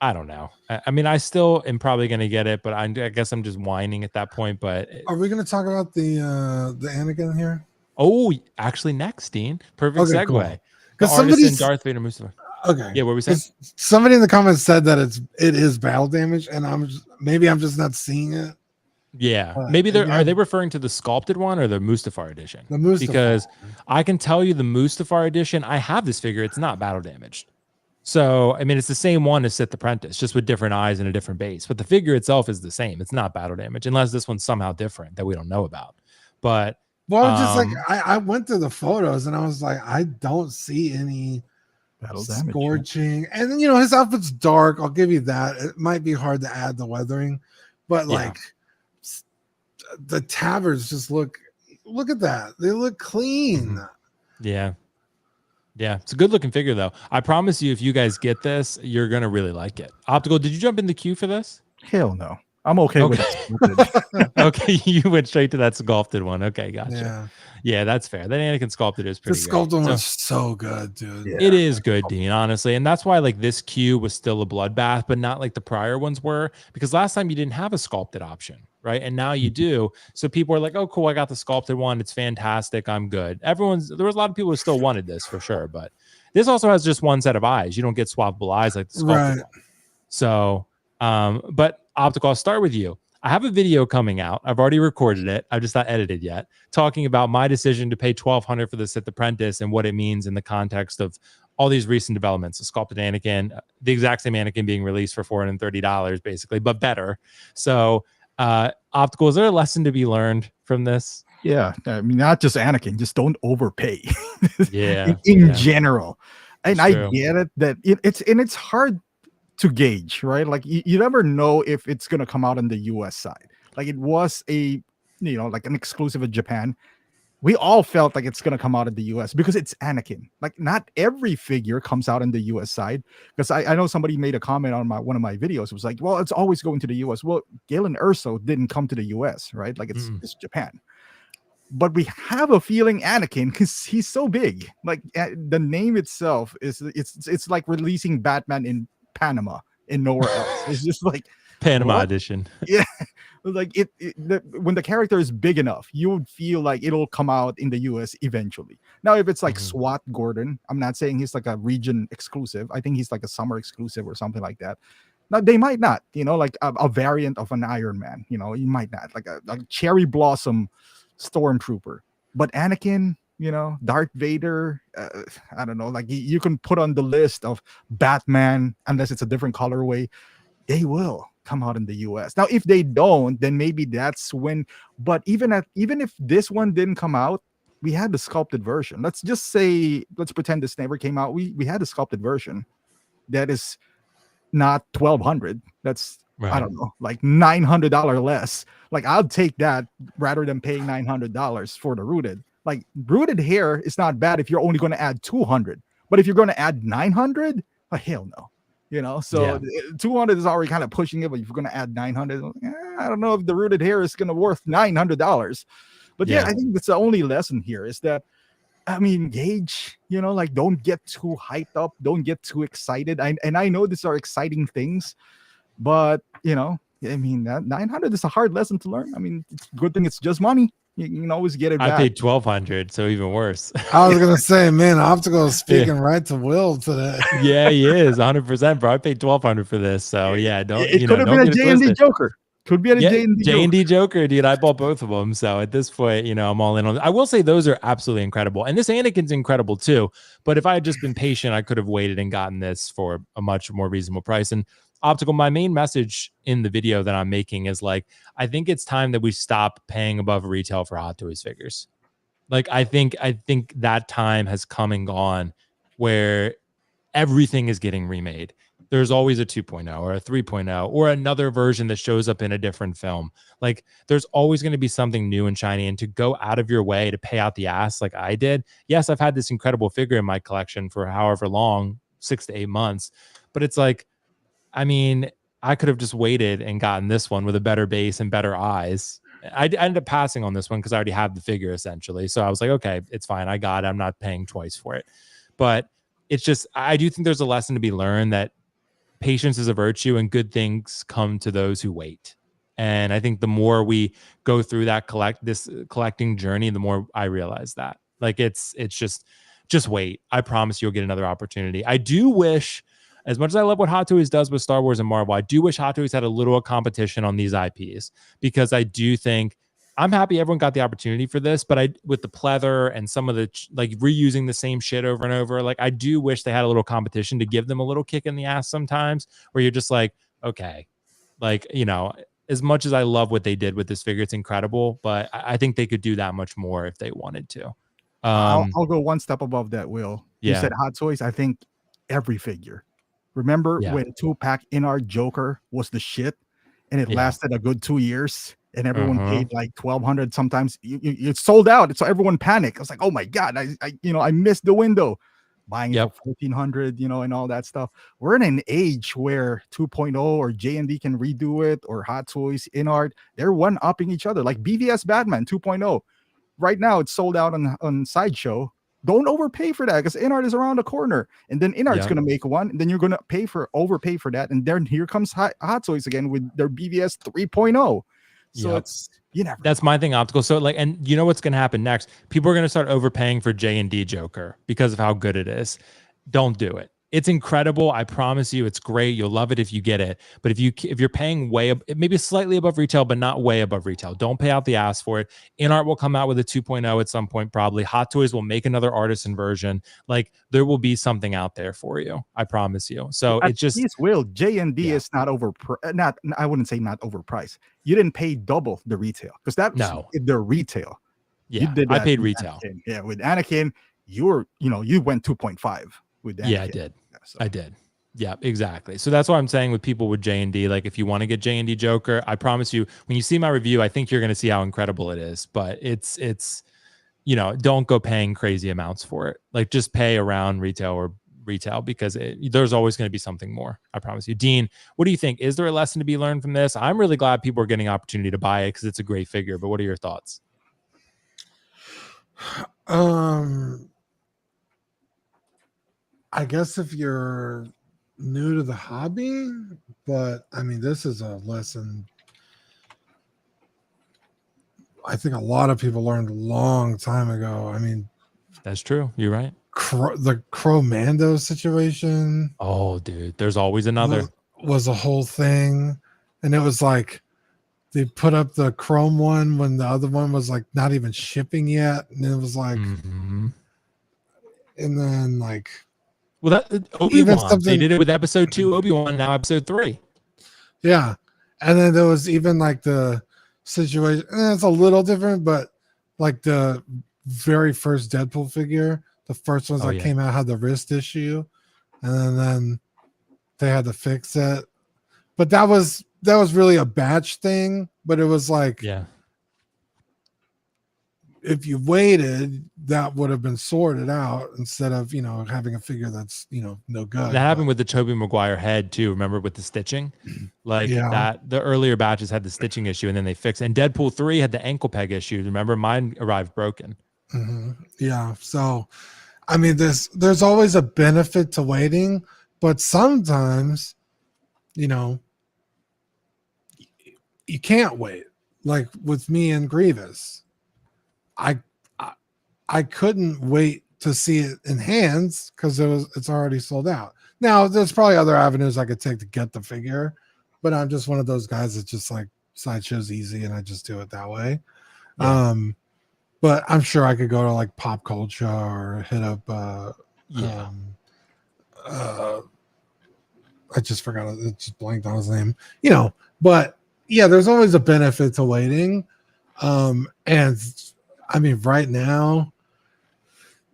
I don't know. I mean, I still am probably going to get it, but I guess I'm just whining at that point. But are we going to talk about the Anakin here? Oh, actually, next, Dean. Perfect segue. Cool. The Artisan Darth Vader Mustafar. Okay. Yeah, what were we saying? Somebody in the comments said that it is battle damage, and I'm just not seeing it. Yeah, maybe are they referring to the sculpted one or the Mustafar edition? The Mustafar. Because I can tell you the Mustafar edition, I have this figure. It's not battle damaged. So, I mean, it's the same one as Sith Apprentice, just with different eyes and a different base. But the figure itself is the same. It's not battle damage, unless this one's somehow different that we don't know about. But well, just like I went through the photos and I was like, I don't see any battle damage, scorching. And then, his outfit's dark. I'll give you that. It might be hard to add the weathering, but like the tabards just look at that. They look clean. Yeah. Yeah, it's a good looking figure though. I promise you, if you guys get this, you're gonna really like it. Optical, did you jump in the queue for this? Hell no. I'm okay with it. Okay, you went straight to that sculpted one. Okay, gotcha. Yeah, that's fair. That Anakin sculpted is pretty good. The sculpted one's so good, dude. Yeah. It is good, Dean, honestly. And that's why like this queue was still a bloodbath, but not like the prior ones were, because last time you didn't have a sculpted option, right? And now you do. So people are like, oh, cool, I got the sculpted one. It's fantastic. I'm good. There was a lot of people who still wanted this for sure, but this also has just one set of eyes. You don't get swappable eyes like the sculpted one. So, but Optical, I'll start with you. I have a video coming out. I've already recorded it. I've just not edited yet, talking about my decision to pay $1,200 for the Sith Apprentice and what it means in the context of all these recent developments. The sculpted Anakin, the exact same Anakin being released for $430, basically, but better. So, Optical, is there a lesson to be learned from this? Yeah, I mean, not just Anakin, just don't overpay. Yeah, in general. And I get it that it's hard to gauge, right? Like you never know if it's going to come out on the US side. Like it was like an exclusive of Japan. We all felt like it's going to come out in the US because it's Anakin. Like not every figure comes out in the US side, because I know somebody made a comment on one of my videos. It was like, well, it's always going to the US. Well, Galen Erso didn't come to the US, right? Like it's Japan. But we have a feeling Anakin, because he's so big. Like the name itself it's like releasing Batman in Panama and nowhere else. It's just like Panama edition. Yeah, like when the character is big enough, you would feel like it'll come out in the US eventually. Now, if it's like SWAT Gordon, I'm not saying he's like a region exclusive. I think he's like a summer exclusive or something like that. Now they might not, like a variant of an Iron Man. You might not, like a cherry blossom stormtrooper. But Anakin, Darth Vader, I don't know, like you can put on the list of Batman, unless it's a different colorway, they will come out in the US. Now, if they don't, then maybe that's when, but even if this one didn't come out, we had the sculpted version. Let's pretend this never came out. We had the sculpted version that is not $1,200. That's right. I don't know, like $900 less. Like I'll take that rather than paying $900 for the rooted. Like rooted hair is not bad if you're only going to add 200, but if you're going to add 900, hell no. So 200 is already kind of pushing it, but if you're going to add 900, I don't know if the rooted hair is going to worth $900. But I think that's the only lesson here is that, I mean, gauge, like don't get too hyped up, don't get too excited. And I know these are exciting things, but I mean, that 900 is a hard lesson to learn. I mean, it's a good thing it's just money. You can always get it back. I paid $1,200, so even worse. I was gonna say, man, Optical is speaking right to Will today. Yeah, he is 100%, bro. I paid $1,200 for this, so it could have been a J&D Joker. Could be a J&D Joker, dude. I bought both of them, so at this point, I'm all in on. I will say those are absolutely incredible, and this Anakin's incredible too. But if I had just been patient, I could have waited and gotten this for a much more reasonable price. And Optical, my main message in the video that I'm making is like, I think it's time that we stop paying above retail for Hot Toys figures. Like, I think that time has come and gone where everything is getting remade. There's always a 2.0 or a 3.0 or another version that shows up in a different film. Like, there's always going to be something new and shiny, and to go out of your way to pay out the ass like I did. Yes, I've had this incredible figure in my collection for however long, 6 to 8 months, but it's like, I mean, I could have just waited and gotten this one with a better base and better eyes. I ended up passing on this one because I already have the figure essentially. So I was like, okay, it's fine. I got it. I'm not paying twice for it. But it's just, I do think there's a lesson to be learned that patience is a virtue and good things come to those who wait. And I think the more we go through that collecting journey, the more I realize that, like, it's just wait. I promise you'll get another opportunity. I do wish, as much as I love what Hot Toys does with Star Wars and Marvel, I do wish Hot Toys had a little competition on these IPs, because I do think, I'm happy everyone got the opportunity for this, but with the pleather and some of the like reusing the same shit over and over, like, I do wish they had a little competition to give them a little kick in the ass sometimes, where you're just like, okay, like, you know, as much as I love what they did with this figure, it's incredible, but I think they could do that much more if they wanted to. I'll go one step above that, Will. You said Hot Toys. I think every figure. Remember when 2-pack InArt Joker was the shit, and it lasted a good 2 years, and everyone paid like $1,200. Sometimes it's sold out. So everyone panicked. I was like, oh my God, I missed the window. Buying it for $1,400, and all that stuff. We're in an age where 2.0 or J&D can redo it, or Hot Toys, InArt, they're one-upping each other. Like BVS Batman 2.0. Right now, it's sold out on Sideshow. Don't overpay for that, because InArt is around the corner, and then InArt's going to make one, and then you're going to overpay for that, and then here comes Hot Toys again with their BVS 3.0. So it's, that's my thing, Optical. So like, and you know what's going to happen next? People are going to start overpaying for J&D Joker because of how good it is. Don't do it. It's incredible. I promise you, it's great. You'll love it if you get it. But if you're paying maybe slightly above retail, but not way above retail, don't pay out the ass for it. InArt will come out with a 2.0 at some point, probably. Hot Toys will make another Artisan version. Like, there will be something out there for you. I promise you. So it just will. J&D is not I wouldn't say not overpriced. You didn't pay double the retail, because that's the retail. Yeah, I paid retail. Anakin. Yeah, with Anakin, you went 2.5 with Anakin. Yeah, I did. I did. Yeah, exactly. So that's what I'm saying with people with J&D. Like, if you want to get J&D Joker, I promise you, when you see my review, I think you're going to see how incredible it is. But it's don't go paying crazy amounts for it. Like, just pay around retail, because there's always going to be something more. I promise you. Dean, what do you think? Is there a lesson to be learned from this? I'm really glad people are getting an opportunity to buy it, because it's a great figure. But what are your thoughts? I guess if you're new to the hobby, but I mean, this is a lesson I think a lot of people learned a long time ago. I mean, that's true. You're right. The Cromando situation. Oh, dude, there's always another. Was a whole thing, and it was like they put up the Chrome one when the other one was like not even shipping yet, and it was like, and then like. Well, that Obi-Wan, they did it with episode 2 Obi-Wan, now episode 3. Yeah. And then there was even like the situation, and it's a little different, but like the very first Deadpool figure, the first ones that came out had the wrist issue, and then they had to fix it. But that was really a batch thing, but it was like, if you waited, that would have been sorted out instead of, having a figure that's, no good. That happened with the Tobey Maguire head too. Remember, with the stitching, like that, the earlier batches had the stitching issue, and then they fixed. And Deadpool 3 had the ankle peg issue. Remember, mine arrived broken. Yeah. So, I mean, there's always a benefit to waiting, but sometimes, you can't wait. Like with me and Grievous. I couldn't wait to see it in hands because it's already sold out. Now there's probably other avenues I could take to get the figure, but I'm just one of those guys that just like Sideshow's easy and I just do it that way. But I'm sure I could go to like Pop Culture or hit up I just forgot it, just blanked on his name, but yeah, there's always a benefit to waiting. And I mean, right now,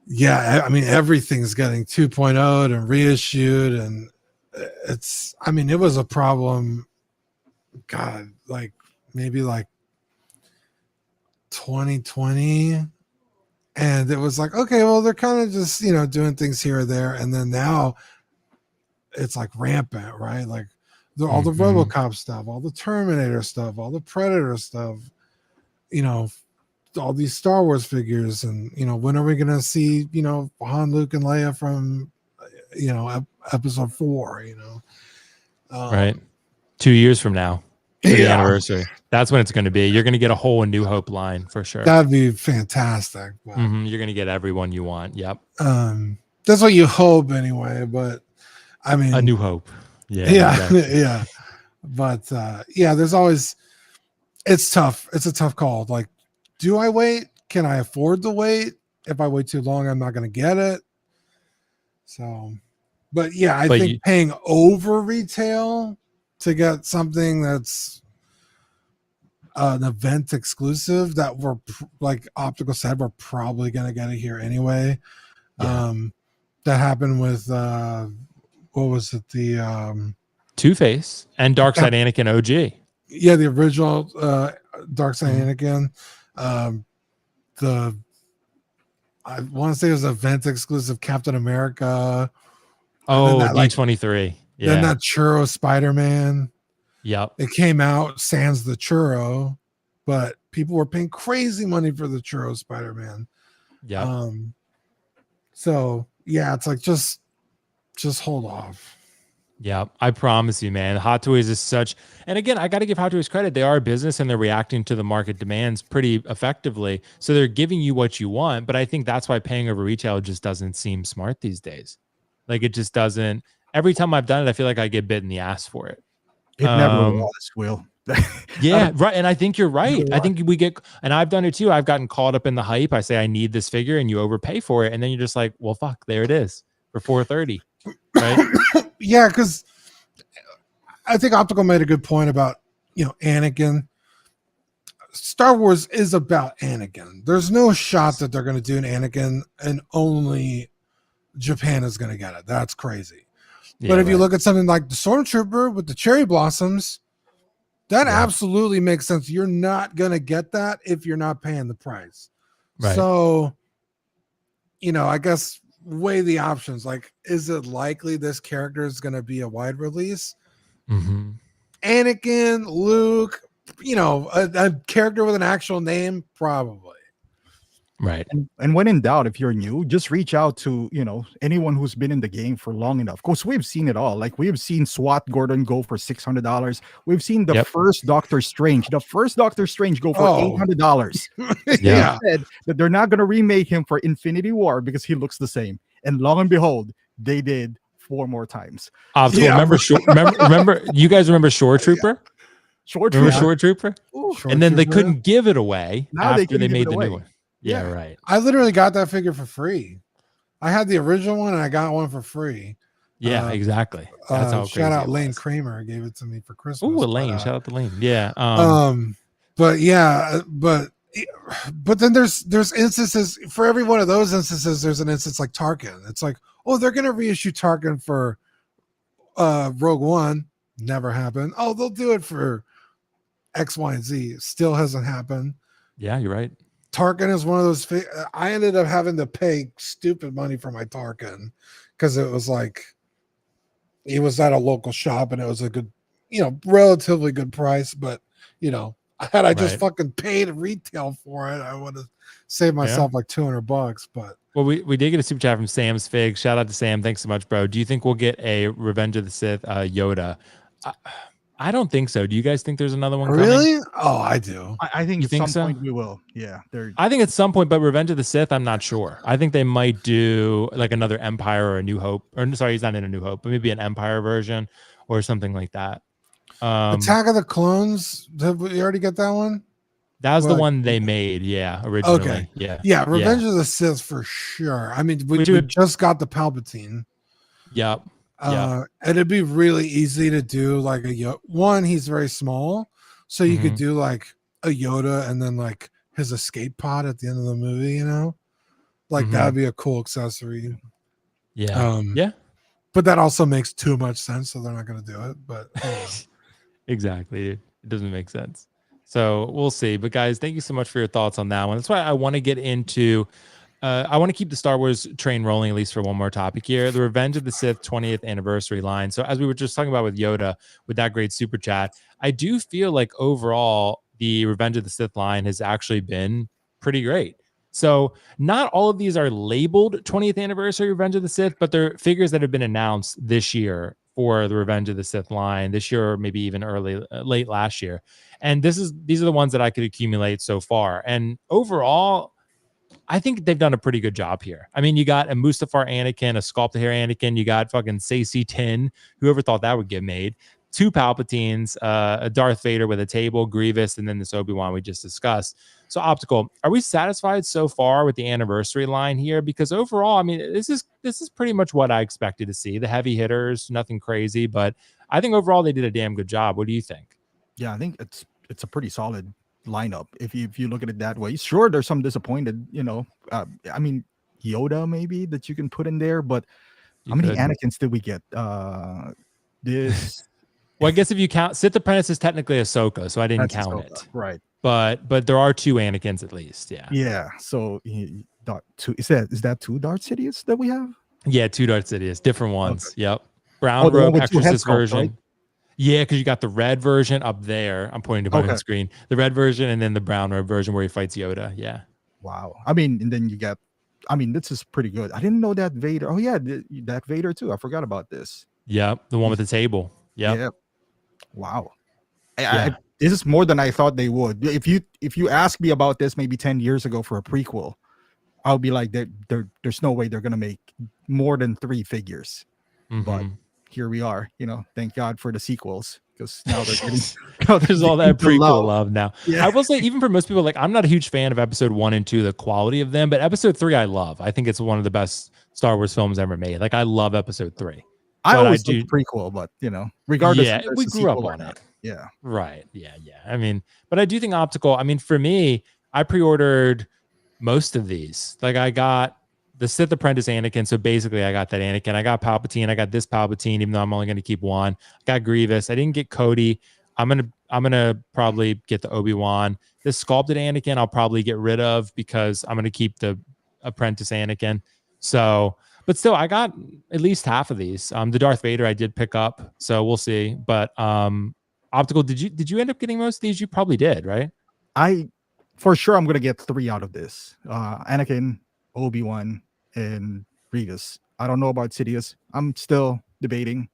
everything's getting 2.0 and reissued, and it was a problem. God, like maybe like 2020, and it was like, okay, well, they're kind of just doing things here or there, and then now it's like rampant, right? Like all the RoboCop stuff, all the Terminator stuff, all the Predator stuff, all these Star Wars figures, and when are we gonna see Han, Luke, and Leia from episode 4? Right. 2 years from now, for the anniversary. That's when it's going to be. You're going to get a whole New Hope line for sure. That'd be fantastic. But, You're going to get everyone you want. Yep. That's what you hope anyway. But I mean, a New Hope. Yeah. Yeah. Exactly. Yeah. But there's always, it's tough. It's a tough call. Like, do I wait? Can I afford to wait? If I wait too long, I'm not going to get it. So, but I think paying over retail to get something that's an event exclusive that we're like Optical said, we're probably going to get it here anyway. Yeah. That happened with what was it? The Two-Face and Darkside Anakin OG. Yeah, the original Darkside Anakin. I want to say it was event exclusive Captain America. Oh, D23. Yeah. Then that churro Spider-Man. Yep. It came out sans the churro, but people were paying crazy money for the churro Spider-Man. Yeah. So it's like just hold off. Yeah, I promise you, man. Hot Toys is such, and again, I got to give Hot Toys credit. They are a business and they're reacting to the market demands pretty effectively. So they're giving you what you want. But I think that's why paying over retail just doesn't seem smart these days. Like it just doesn't. Every time I've done it, I feel like I get bit in the ass for it. It never was, Will. Yeah, right. And I think you're right. I think we get, and I've done it too. I've gotten caught up in the hype. I say I need this figure, and you overpay for it, and then you're just like, well, fuck, there it is for $430. Right? Yeah, because I think Optical made a good point about Anakin. Star Wars is about Anakin. There's no shot that they're going to do an Anakin and only Japan is going to get it. That's crazy. Yeah, but if you look at something like the Stormtrooper with the cherry blossoms, that absolutely makes sense. You're not going to get that if you're not paying the price. Right. So, I guess weigh the options. Like, is it likely this character is going to be a wide release? Mm-hmm. Anakin, Luke, a character with an actual name, probably. Right. And when in doubt, if you're new, just reach out to, anyone who's been in the game for long enough. Of course, we've seen it all. Like we've seen SWAT Gordon go for $600. We've seen the first Doctor Strange. The first Doctor Strange go for $800. Yeah. They said that they're not going to remake him for Infinity War because he looks the same. And lo and behold, they did 4 more times. Remember, you guys remember Shore Trooper? Shore Trooper? Ooh, and then they couldn't give it away after they made the new one. Yeah, right. I literally got that figure for free. I had the original one and I got one for free. Yeah, exactly. That's how shout out Lane Kramer gave it to me for Christmas. Oh, Lane! Shout out to Lane. Yeah. But then there's instances for every one of those instances. There's an instance like Tarkin. It's like, oh, they're gonna reissue Tarkin for Rogue One. Never happened. Oh, they'll do it for X, Y, and Z. Still hasn't happened. Yeah, you're right. Tarkin is one of those. I ended up having to pay stupid money for my Tarkin because it was like he was at a local shop and it was a good, relatively good price. But had I just fucking paid retail for it, I would have saved myself like $200. But we did get a super chat from Sam's Fig. Shout out to Sam. Thanks so much, bro. Do you think we'll get a Revenge of the Sith Yoda? I don't think so. Do you guys think there's another one coming? Really? Oh, I do. I think at some point we will. Yeah. I think at some point, but Revenge of the Sith, I'm not sure. I think they might do like another Empire or a New Hope. Or sorry, he's not in a New Hope, but maybe an Empire version or something like that. Attack of the Clones. Did we already get that one? That was the one they made. Yeah, originally. Okay. Yeah. Yeah. Revenge of the Sith for sure. I mean, we just got the Palpatine. Yep. And it'd be really easy to do like one. He's very small, so you could do like a Yoda and then like his escape pod at the end of the movie. Like that'd be a cool accessory. Yeah. But that also makes too much sense, so they're not going to do it. But exactly, it doesn't make sense. So we'll see. But guys, thank you so much for your thoughts on that one. That's why I want to get into. I want to keep the Star Wars train rolling, at least for one more topic here. The Revenge of the Sith 20th anniversary line. So as we were just talking about with Yoda, with that great super chat, I do feel like overall the Revenge of the Sith line has actually been pretty great. So not all of these are labeled 20th anniversary Revenge of the Sith, but they're figures that have been announced this year for the Revenge of the Sith line this year, or maybe even late last year. And these are the ones that I could accumulate so far. And overall, I think they've done a pretty good job here. I mean, you got a Mustafar Anakin, a sculpted hair Anakin, you got fucking Sacy Tin, whoever thought that would get made, 2 Palpatines, a Darth Vader with a table, Grievous, and then this Obi-Wan we just discussed. So Optical, are we satisfied so far with the anniversary line here? Because overall, I mean, this is pretty much what I expected to see. The heavy hitters, nothing crazy, but I think overall they did a damn good job. What do you think? Yeah, I think it's a pretty solid lineup if you look at it that way. Sure, there's some disappointed, I mean, Yoda maybe that you can put in there, but how many Anakins did we get? This well, I guess if you count Sith Apprentice is technically Ahsoka, so I didn't count it. Right. But there are 2 Anakins at least. Yeah. Yeah. So two is that 2 Darth Sidious that we have? Yeah, 2 Darth Sidious, different ones. Okay. Yep. Brown robe exorcist version. Right? Yeah, because you got the red version up there. I'm pointing to my screen. The red version and then the brown robe version where he fights Yoda. Yeah. Wow. I mean, and then you got, this is pretty good. I didn't know that Vader. Oh yeah, that Vader too. I forgot about this. Yep, the one with the table. Yep. Yeah. Wow. This is more than I thought they would. If you asked me about this maybe 10 years ago for a prequel, I'll be like, there's no way they're gonna make more than 3 figures. Mm-hmm. But here we are. Thank God for the sequels, because now they're getting there's all that prequel love now. Yeah. I will say, even for most people, like, I'm not a huge fan of episode 1 and 2, the quality of them, but episode 3 I love. I think it's one of the best Star Wars films ever made. Like, I love episode 3. I always do prequel, but regardless, we grew up on it. Yeah. Right. Yeah. I mean, but I do think Optical, I mean, for me, I pre-ordered most of these. Like, I got the Sith Apprentice Anakin, so basically I got that Anakin. I got Palpatine. I got this Palpatine, even though I'm only going to keep 1. I got Grievous. I didn't get Cody. I'm gonna probably get the Obi-Wan. This sculpted Anakin I'll probably get rid of because I'm gonna keep the Apprentice Anakin. So, but still, I got at least half of these. The Darth Vader I did pick up, so we'll see. But Optical, did you end up getting most of these? You probably did, right? For sure I'm gonna get 3 out of this. Anakin, Obi-Wan, and Grievous. I don't know about Sidious. I'm still debating,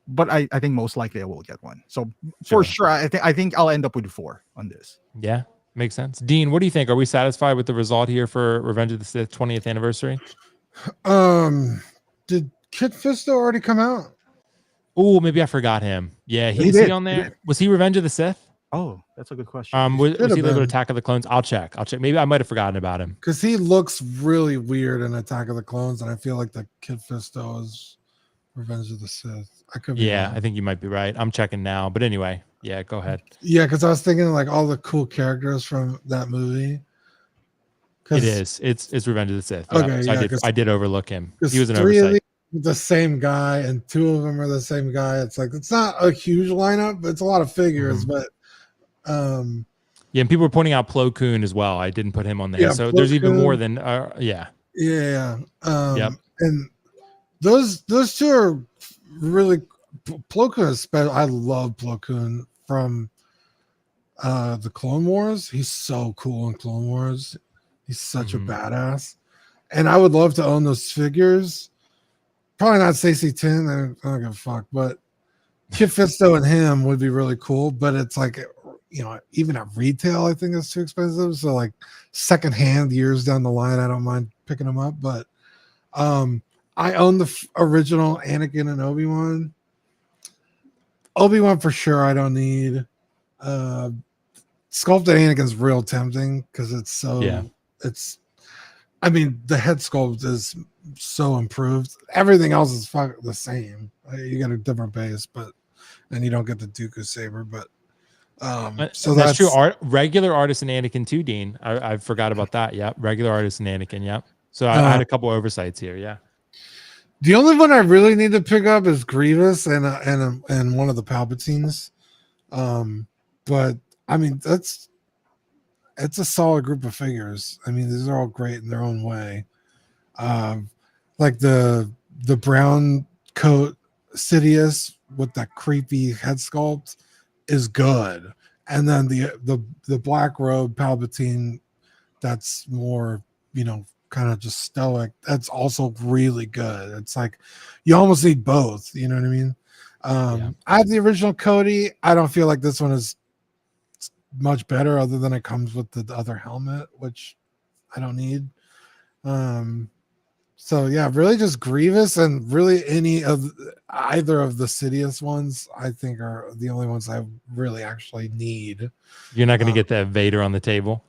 but I think most likely I will get 1. So for sure, I think I'll end up with 4 on this. Yeah, makes sense. Dean, what do you think? Are we satisfied with the result here for Revenge of the Sith 20th anniversary? Did Kit Fisto already come out? Oh, maybe I forgot him. Yeah, is he on there? Was he Revenge of the Sith? Oh, that's a good question. Was he labeled Attack of the Clones? I'll check. Maybe I might have forgotten about him. Because he looks really weird in Attack of the Clones, and I feel like the Kit Fisto is Revenge of the Sith. I could be wrong. I think you might be right. I'm checking now. But anyway, yeah, go ahead. Yeah, because I was thinking like all the cool characters from that movie. It is. It's Revenge of the Sith. Yeah. Okay, so I did overlook him. He was an 3 oversight. The same guy, and 2 of them are the same guy. It's like, it's not a huge lineup, but it's a lot of figures. But and people were pointing out Plo Koon as well. I didn't put him on there. Yeah, so there's even more than yeah. And those 2 are really Plo Koon is special. I love Plo Koon from the Clone Wars. He's so cool in Clone Wars. He's such a badass, and I would love to own those figures. Probably not Sacy Tin. I don't give a fuck, but Kit Fisto and him would be really cool. But it's like, even at retail, I think it's too expensive. So like secondhand, years down the line, I don't mind picking them up. But I own the original Anakin and Obi-Wan. Obi-Wan for sure. I don't need. Sculpted Anakin's real tempting because it's so. It's. I mean, the head sculpt is so improved. Everything else is the same. You get a different base, and you don't get the Dooku saber. But so that's true. Regular Artisan Anakin too, Dean. I forgot about that. Yep, regular Artisan Anakin. Yep. So I had a couple oversights here. Yeah. The only one I really need to pick up is Grievous and one of the Palpatines. But I mean, it's a solid group of figures. I mean, these are all great in their own way. Like the brown coat Sidious with that creepy head sculpt is good, and then the black robe Palpatine, that's more kind of just stoic. That's also really good. It's like you almost need both. You know what I mean? I have the original Cody. I don't feel like this one is much better, other than it comes with the other helmet, which I don't need. So yeah, really just Grievous, and really either of the Sidious ones I think are the only ones I really actually need. You're not going to get that Vader on the table.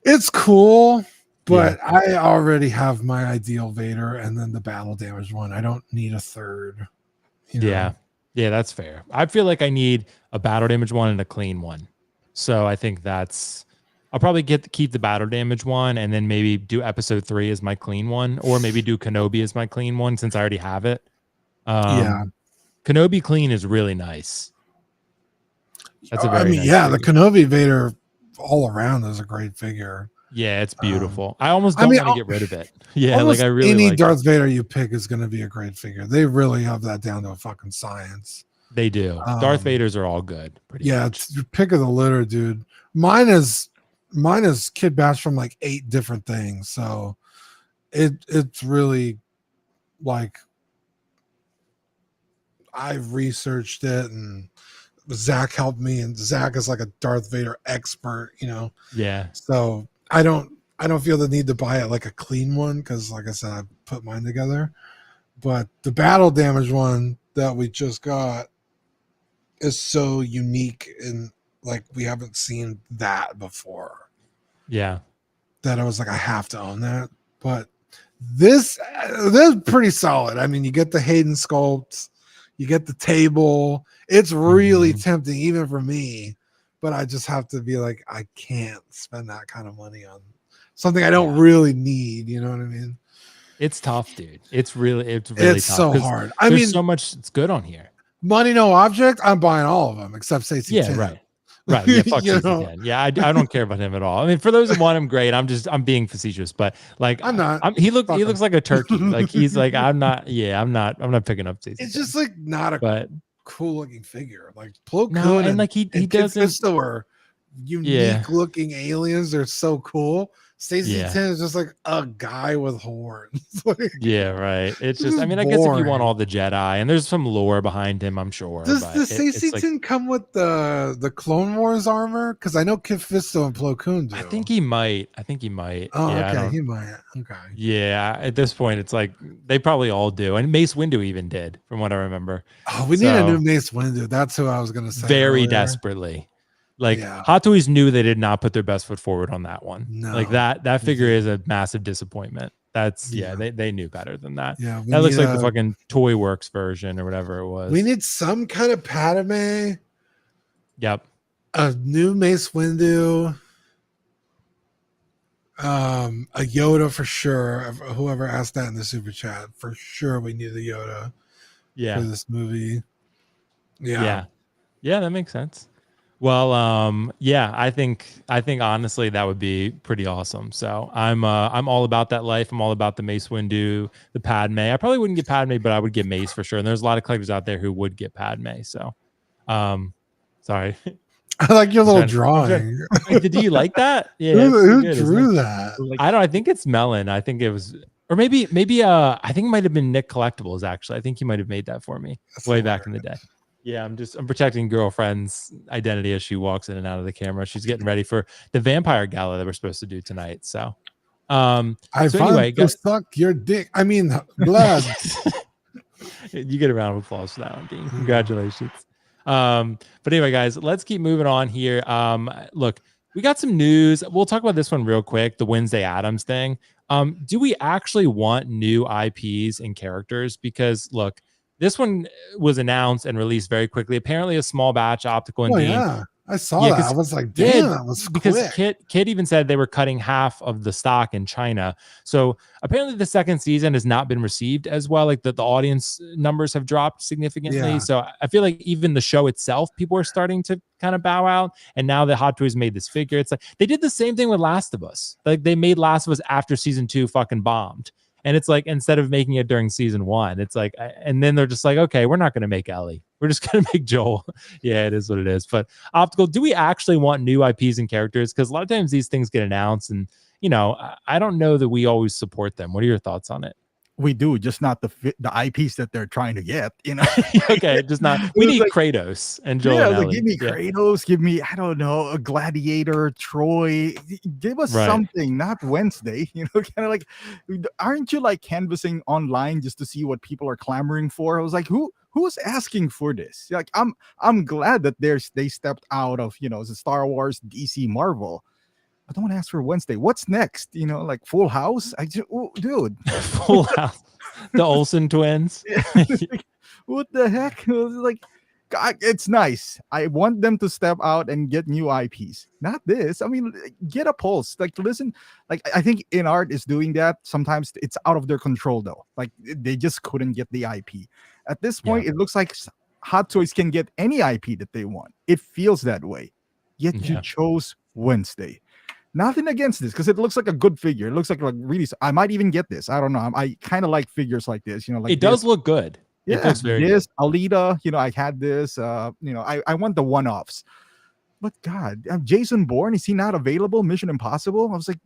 It's cool, but I already have my ideal Vader, and then the battle damage one. I don't need a third. Yeah, that's fair. I feel like I need a battle damage one and a clean one. So I think I'll probably keep the battle damage one, and then maybe do episode 3 as my clean one, or maybe do Kenobi as my clean one since I already have it. Kenobi clean is really nice. That's a very nice figure. The Kenobi Vader all around is a great figure. Yeah, it's beautiful. I almost don't want to get rid of it. Yeah, like I really any like Darth Vader you pick is going to be a great figure. They really have that down to a fucking science. They do. Darth Vaders are all good. Pretty much. It's your pick of the litter, dude. Mine is Kid Bash from like 8 different things, so it's really like I've researched it, and Zach helped me, and Zach is like a Darth Vader expert, Yeah. So I don't feel the need to buy it like a clean one, because like I said, I put mine together. But the battle damage one that we just got is so unique, and like we haven't seen that before. Yeah. That I was like, I have to own that. But this is pretty solid. I mean, you get the Hayden sculpts, you get the table. It's really tempting, even for me. But I just have to be like, I can't spend that kind of money on something I don't really need. You know what I mean? It's tough, dude. It's really tough. It's so hard. I mean, so much it's good on here. Money, no object. I'm buying all of them except Stacey. Yeah, right. Yeah, fuck CC10. Yeah, I don't care about him at all. I mean, for those who want him, great. I'm being facetious, but like I'm not. He looks like a turkey. Like he's like I'm not picking up CC10. It's just like not a cool looking figure. Like Plo Koon and like he doesn't. Fisto are unique looking aliens. They're so cool. Stacey 10 is just like a guy with horns. Yeah, right. It's just, I mean, boring. I guess if you want all the Jedi, and there's some lore behind him, I'm sure. Does the Stacey 10 come with the Clone Wars armor? Because I know Kit Fisto and Plo Koon do. I think he might. Oh, okay. He might. Okay. Yeah, at this point, it's like they probably all do. And Mace Windu even did, from what I remember. Oh, we need a new Mace Windu. That's who I was going to say. Very desperately. Like Hot Toys knew they did not put their best foot forward on that one. No. Like that figure is a massive disappointment. That's they knew better than that. Yeah, that looks like the fucking Toy Works version or whatever it was. We need some kind of Padme. Yep. A new Mace Windu. A Yoda for sure. Whoever asked that in the super chat, for sure we need a Yoda. Yeah. For this movie. Yeah, that makes sense. Well, I think honestly that would be pretty awesome. So I'm all about that life. I'm all about the Mace Windu, the Padme. I probably wouldn't get Padme, but I would get Mace for sure. And there's a lot of collectors out there who would get Padme. So, sorry. I like your little drawing. Did you like that? Yeah. Who drew that? I think it's Melon. I think it was, or maybe I think it might have been Nick Collectibles. Actually, I think he might have made that for me way back in the day. Yeah, I'm protecting girlfriend's identity as she walks in and out of the camera. She's getting ready for the vampire gala that we're supposed to do tonight. So, anyway, go suck your dick. I mean, blood. You get a round of applause for that one, Dean. Congratulations. But anyway, guys, let's keep moving on here. Look, we got some news. We'll talk about this one real quick. The Wednesday Addams thing. Do we actually want new IPs and characters? Because look. This one was announced and released very quickly. Apparently, a small batch optical. And yeah, I saw that. I was like, damn, that was quick. Because Kit even said they were cutting half of the stock in China. So apparently, the second season has not been received as well. Like the audience numbers have dropped significantly. Yeah. So I feel like even the show itself, people are starting to kind of bow out. And now that Hot Toys made this figure, it's like they did the same thing with Last of Us. Like they made Last of Us after season 2 fucking bombed. And it's like, instead of making it during season 1, it's like, and then they're just like, okay, we're not going to make Ellie. We're just going to make Joel. Yeah, it is what it is. But optical, do we actually want new IPs and characters? Because a lot of times these things get announced and, I don't know that we always support them. What are your thoughts on it? We do, just not the IPs that they're trying to get, you know. Okay, just not. We need like, Kratos and Joel. Yeah, and like, give me Kratos, give me, I don't know, a Gladiator, Troy. Give us something, not Wednesday. You know, kind of like, aren't you like canvassing online just to see what people are clamoring for? I was like, who's asking for this? Like, I'm glad that they stepped out of, you know, the Star Wars, DC, Marvel. I don't ask for Wednesday. What's next? You know, like Full House. Dude, Full House, the Olsen twins. Like, what the heck? It was like, God, it's nice. I want them to step out and get new IPs. Not this. I mean, get a pulse. Like, listen. Like, I think InArt is doing that. Sometimes it's out of their control, though. Like, they just couldn't get the IP. At this point, it looks like Hot Toys can get any IP that they want. It feels that way. Yet you chose Wednesday. Nothing against this because it looks like a good figure. It looks like really. I might even get this. I don't know. I kind of like figures like this. You know, like it does look good. Yeah, it looks very good. Alita. You know, I had this. You know, I want the one-offs. But God, Jason Bourne, is he not available? Mission Impossible. I was like,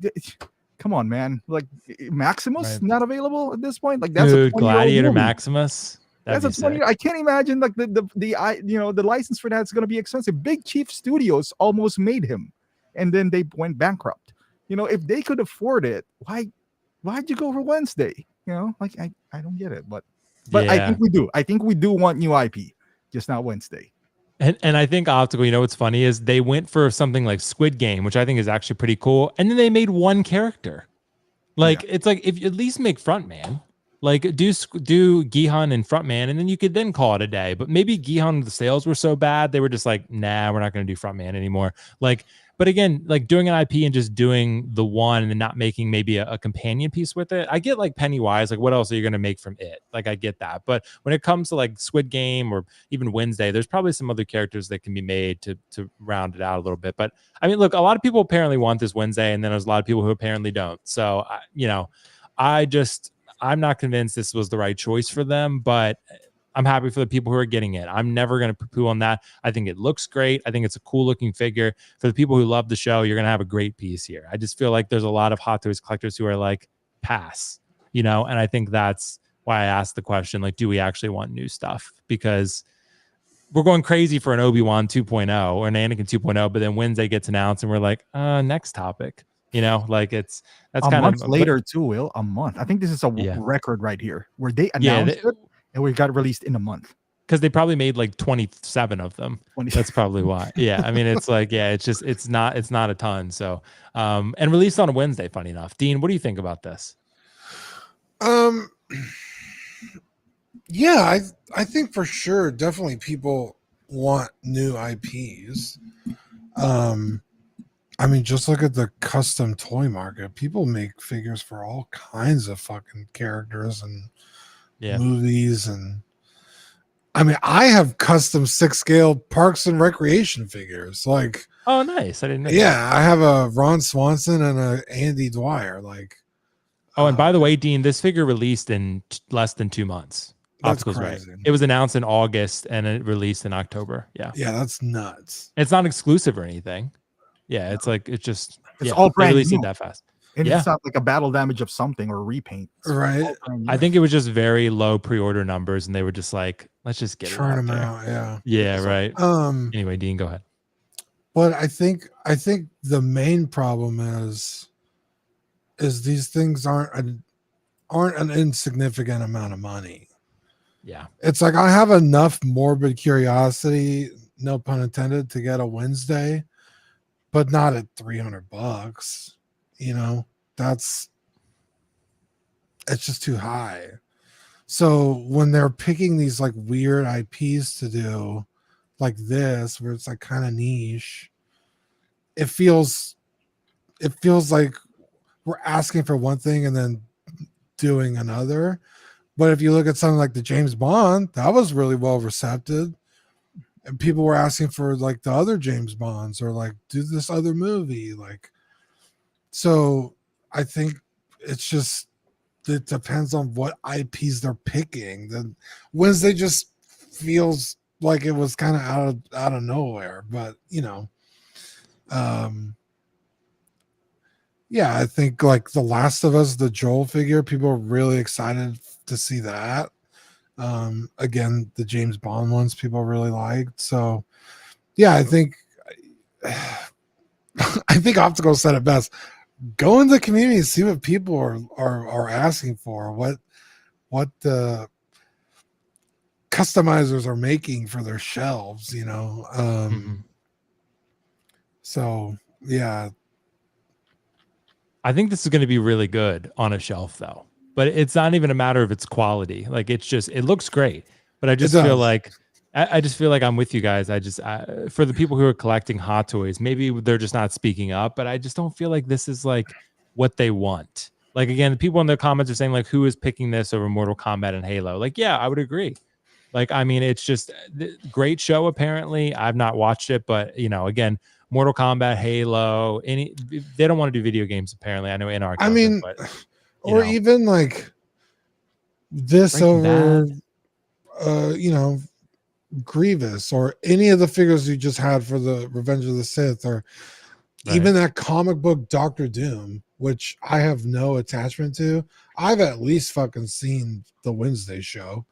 come on, man. Like Maximus not available at this point. Like that's Dude, a Gladiator movie. Maximus. That's a 20-year. I can't imagine like the license for that's going to be expensive. Big Chief Studios almost made him. And then they went bankrupt. You know, if they could afford it, why'd you go for Wednesday? You know, like I don't get it, but I think we do. I think we do want new IP, just not Wednesday. And I think Optical, you know what's funny is they went for something like Squid Game, which I think is actually pretty cool, and then they made one character. Like it's like if you at least make Frontman, like do Gihan and Frontman, and then you could then call it a day. But maybe Gihan, the sales were so bad they were just like, nah, we're not going to do Frontman anymore. Like. But again, like doing an IP and just doing the one and then not making maybe a companion piece with it. I get like Pennywise, like what else are you going to make from it? Like I get that. But when it comes to like Squid Game or even Wednesday, there's probably some other characters that can be made to round it out a little bit. But I mean, look, a lot of people apparently want this Wednesday and then there's a lot of people who apparently don't. So, you know, I'm not convinced this was the right choice for them, but I'm happy for the people who are getting it. I'm never going to poo-poo on that. I think it looks great. I think it's a cool looking figure. For the people who love the show, you're going to have a great piece here. I just feel like there's a lot of Hot Toys collectors who are like, pass, you know? And I think that's why I asked the question, like, do we actually want new stuff? Because we're going crazy for an Obi-Wan 2.0 or an Anakin 2.0, but then Wednesday gets announced and we're like, next topic. You know, like that's kind of a month later too, Will. A month. I think this is a record right here where they announced it. And we got released in a month. Because they probably made like 27 of them. That's probably why. Yeah. I mean, it's like, it's not a ton. So, and released on a Wednesday, funny enough. Dean, what do you think about this? Yeah, I think for sure, definitely people want new IPs. I mean, just look at the custom toy market. People make figures for all kinds of fucking characters and movies, and I mean, I have custom 6-scale Parks and Recreation figures. Like, oh, nice! I didn't know. Yeah, I have a Ron Swanson and a Andy Dwyer. Like, oh, and by the way, Dean, this figure released in less than 2 months. That's crazy. Right. It was announced in August and it released in October. Yeah, that's nuts. It's not exclusive or anything. Yeah, it's like it's all brand released new. It that fast. And it's not like a battle damage of something or repaint. Right. I think it was just very low pre-order numbers and they were just like, let's just get churn them out. Yeah. Yeah. Right. Anyway, Dean, go ahead. But I think the main problem is these things aren't an insignificant amount of money. Yeah. It's like I have enough morbid curiosity, no pun intended, to get a Wednesday, but not at $300. You know, it's just too high. So when they're picking these like weird IPs to do like this, where it's like kind of niche, it feels like we're asking for one thing and then doing another. But if you look at something like the James Bond, that was really well received. And people were asking for like the other James Bonds or like do this other movie. Like, so I think it's just, it depends on what IPs they're picking. Then Wednesday just feels like it was kind of out of nowhere, but you know, Yeah, I think like The Last of Us, the Joel figure, people are really excited to see that. Again, the James Bond ones people really liked. So yeah, I think I think Optical said it best. Go into the community and see what people are asking for, what the customizers are making for their shelves, you know. So yeah, I think this is going to be really good on a shelf though, but it's not even a matter of its quality. Like it's just, it looks great, but I just feel like, I just feel like I'm with you guys. For the people who are collecting Hot Toys, maybe they're just not speaking up, but I just don't feel like this is like what they want. Like, again, the people in the comments are saying like, who is picking this over Mortal Kombat and Halo? Like, yeah, I would agree. Like, I mean, it's just great show. Apparently I've not watched it, but you know, again, Mortal Kombat, Halo, they don't want to do video games. Apparently, I know InArt doesn't, I mean, but, or even like this Breaking over, Bad. you know, Grievous or any of the figures you just had for the Revenge of the Sith, or even that comic book Doctor Doom, which I have no attachment to. I've at least fucking seen the Wednesday show,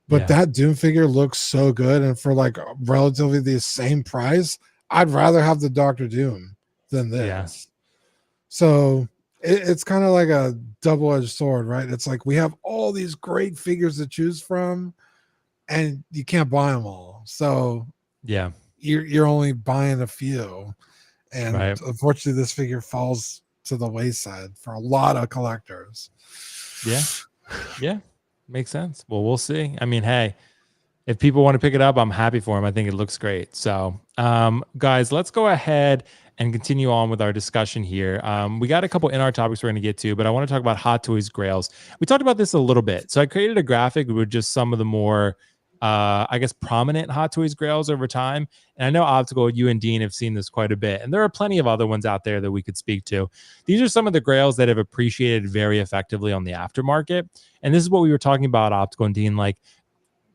but that Doom figure looks so good, and for like relatively the same price, I'd rather have the Doctor Doom than this. Yeah. So it's kind of like a double-edged sword, right? It's like we have all these great figures to choose from, and you can't buy them all. So yeah, you're only buying a few, and unfortunately, this figure falls to the wayside for a lot of collectors. Yeah, makes sense. Well, we'll see. I mean, hey, if people want to pick it up, I'm happy for them. I think it looks great. So, guys, let's go ahead and continue on with our discussion here. We got a couple InArt topics we're going to get to, but I want to talk about Hot Toys Grails. We talked about this a little bit. So I created a graphic with just some of the more, I guess, prominent Hot Toys Grails over time. And I know Optical, you and Dean have seen this quite a bit. And there are plenty of other ones out there that we could speak to. These are some of the Grails that have appreciated very effectively on the aftermarket. And this is what we were talking about, Optical and Dean, like,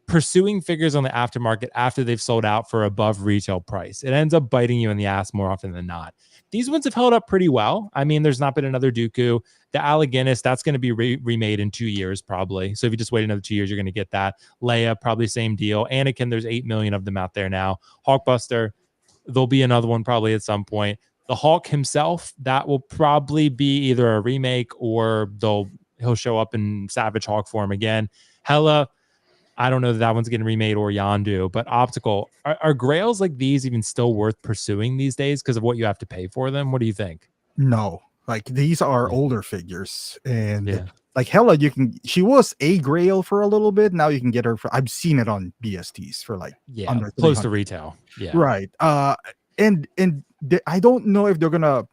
pursuing figures on the aftermarket after they've sold out for above retail price. It ends up biting you in the ass more often than not. These ones have held up pretty well. I mean, there's not been another Dooku. The Alleginis, that's going to be remade in 2 years probably. So if you just wait another 2 years, you're going to get that. Leia, probably same deal. Anakin, there's 8 million of them out there now. Hulkbuster, there'll be another one probably at some point. The Hulk himself, that will probably be either a remake or he'll show up in Savage Hulk form again. Hela, I don't know that one's getting remade, or Yondu, but Optical, are Grails like these even still worth pursuing these days because of what you have to pay for them? What do you think? No, like these are older figures, and like Hela, she was a Grail for a little bit. Now you can get her I've seen it on BSTs for like under close to retail. Yeah, right. And I don't know if they're gonna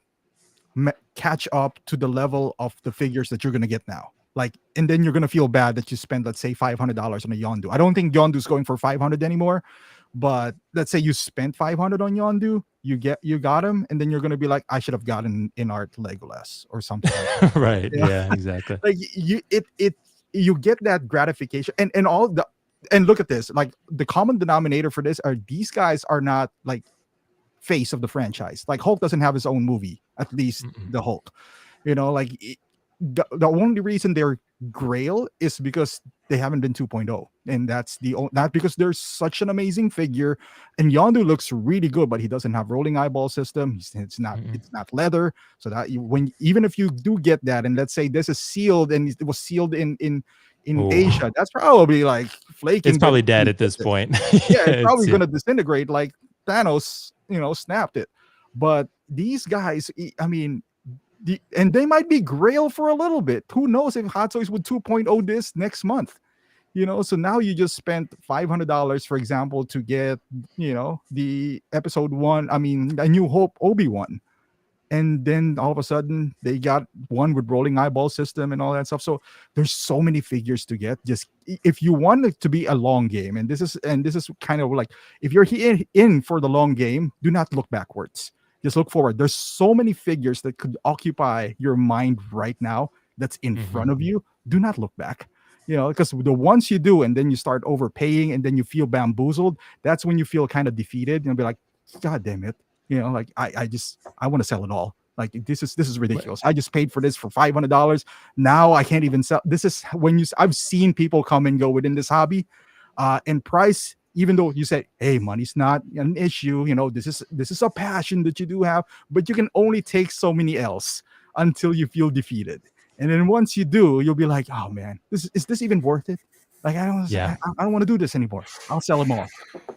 catch up to the level of the figures that you're gonna get now. Like, and then you're gonna feel bad that you spend, let's say, $500 on a Yondu. I don't think Yondu's going for 500 anymore, but let's say you spent 500 on Yondu, you got him, and then you're gonna be like, I should have gotten InArt Legolas or something like that. Right? Yeah, exactly. Like you get that gratification, and look at this. Like the common denominator for this are these guys are not like face of the franchise. Like Hulk doesn't have his own movie, at least the Hulk. You know, like. The only reason they're Grail is because they haven't been 2.0, and that's not because there's such an amazing figure. And Yondu looks really good, but he doesn't have rolling eyeball system. It's not leather, so that even if you do get that, and let's say this is sealed and it was sealed in Asia, that's probably like flaking. It's probably dead at this point. Yeah, it's probably going to disintegrate like Thanos, snapped it. But these guys, I mean. And they might be Grail for a little bit. Who knows if Hot Toys would 2.0 this next month? So now you just spent $500, for example, to get, the episode 1, I mean, A New Hope Obi-Wan. And then all of a sudden they got one with rolling eyeball system and all that stuff. So there's so many figures to get. Just if you want it to be a long game, and this is kind of like, if you're in for the long game, do not look backwards. Just look forward. There's so many figures that could occupy your mind right now that's in front of you. Do not look back, because the once you do, and then you start overpaying, and then you feel bamboozled, that's when you feel kind of defeated and be like, God damn it. Like I want to sell it all. Like this is ridiculous. I just paid for this for $500. Now I can't even sell. This is when I've seen people come and go within this hobby, and price. Even though you say, hey, money's not an issue, this is a passion that you do have, but you can only take so many L's until you feel defeated. And then once you do, you'll be like, oh man, is this even worth it? Like I don't want to do this anymore. I'll sell them all.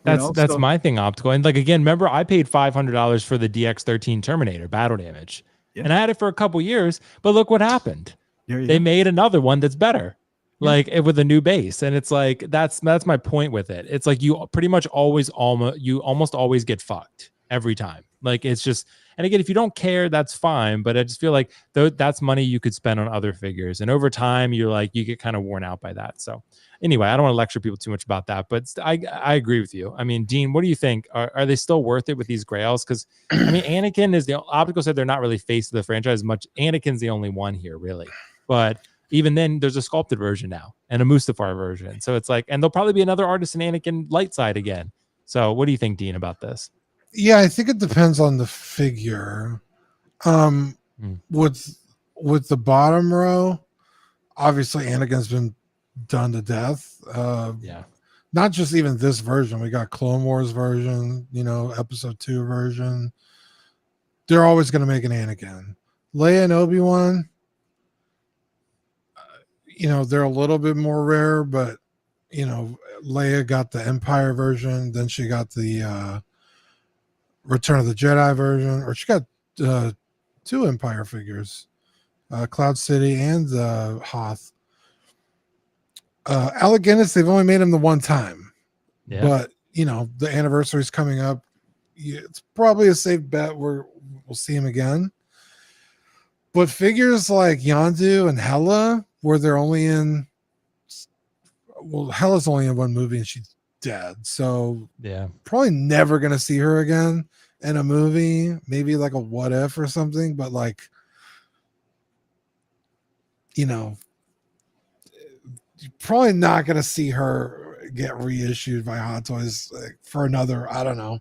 That's my thing, Optical. And like again, remember I paid $500 for the DX13 Terminator Battle Damage, and I had it for a couple years. But look what happened. They made another one that's better, like with a new base. And it's like that's my point with it. It's like you pretty much almost always get fucked every time. Like it's just. And again, if you don't care, that's fine. But I just feel like that's money you could spend on other figures. And over time, you get kind of worn out by that. So anyway, I don't want to lecture people too much about that. But I agree with you. I mean, Dean, what do you think? Are they still worth it with these grails? Because, I mean, Anakin is Optical said they're not really face of the franchise as much. Anakin's the only one here, really. But even then, there's a sculpted version now and a Mustafar version. So it's like, and there'll probably be another Artisan Anakin light side again. So what do you think, Dean, about this? Yeah, I think it depends on the figure. With the bottom row, obviously Anakin's been done to death. Not just even this version. We got Clone Wars version, Episode 2 version. They're always going to make an Anakin. Leia and Obi-Wan, they're a little bit more rare, but Leia got the Empire version, then she got the Return of the Jedi version, or she got 2 Empire figures, Cloud City and Hoth. Alec Guinness, they've only made him the one time, but the anniversary's coming up. It's probably a safe bet we'll see him again. But figures like Yondu and Hela, where they're only in, Hela's only in one movie and she's dead, so probably never gonna see her again in a movie, maybe like a What If or something, but like you're probably not gonna see her get reissued by Hot Toys for another, I don't know,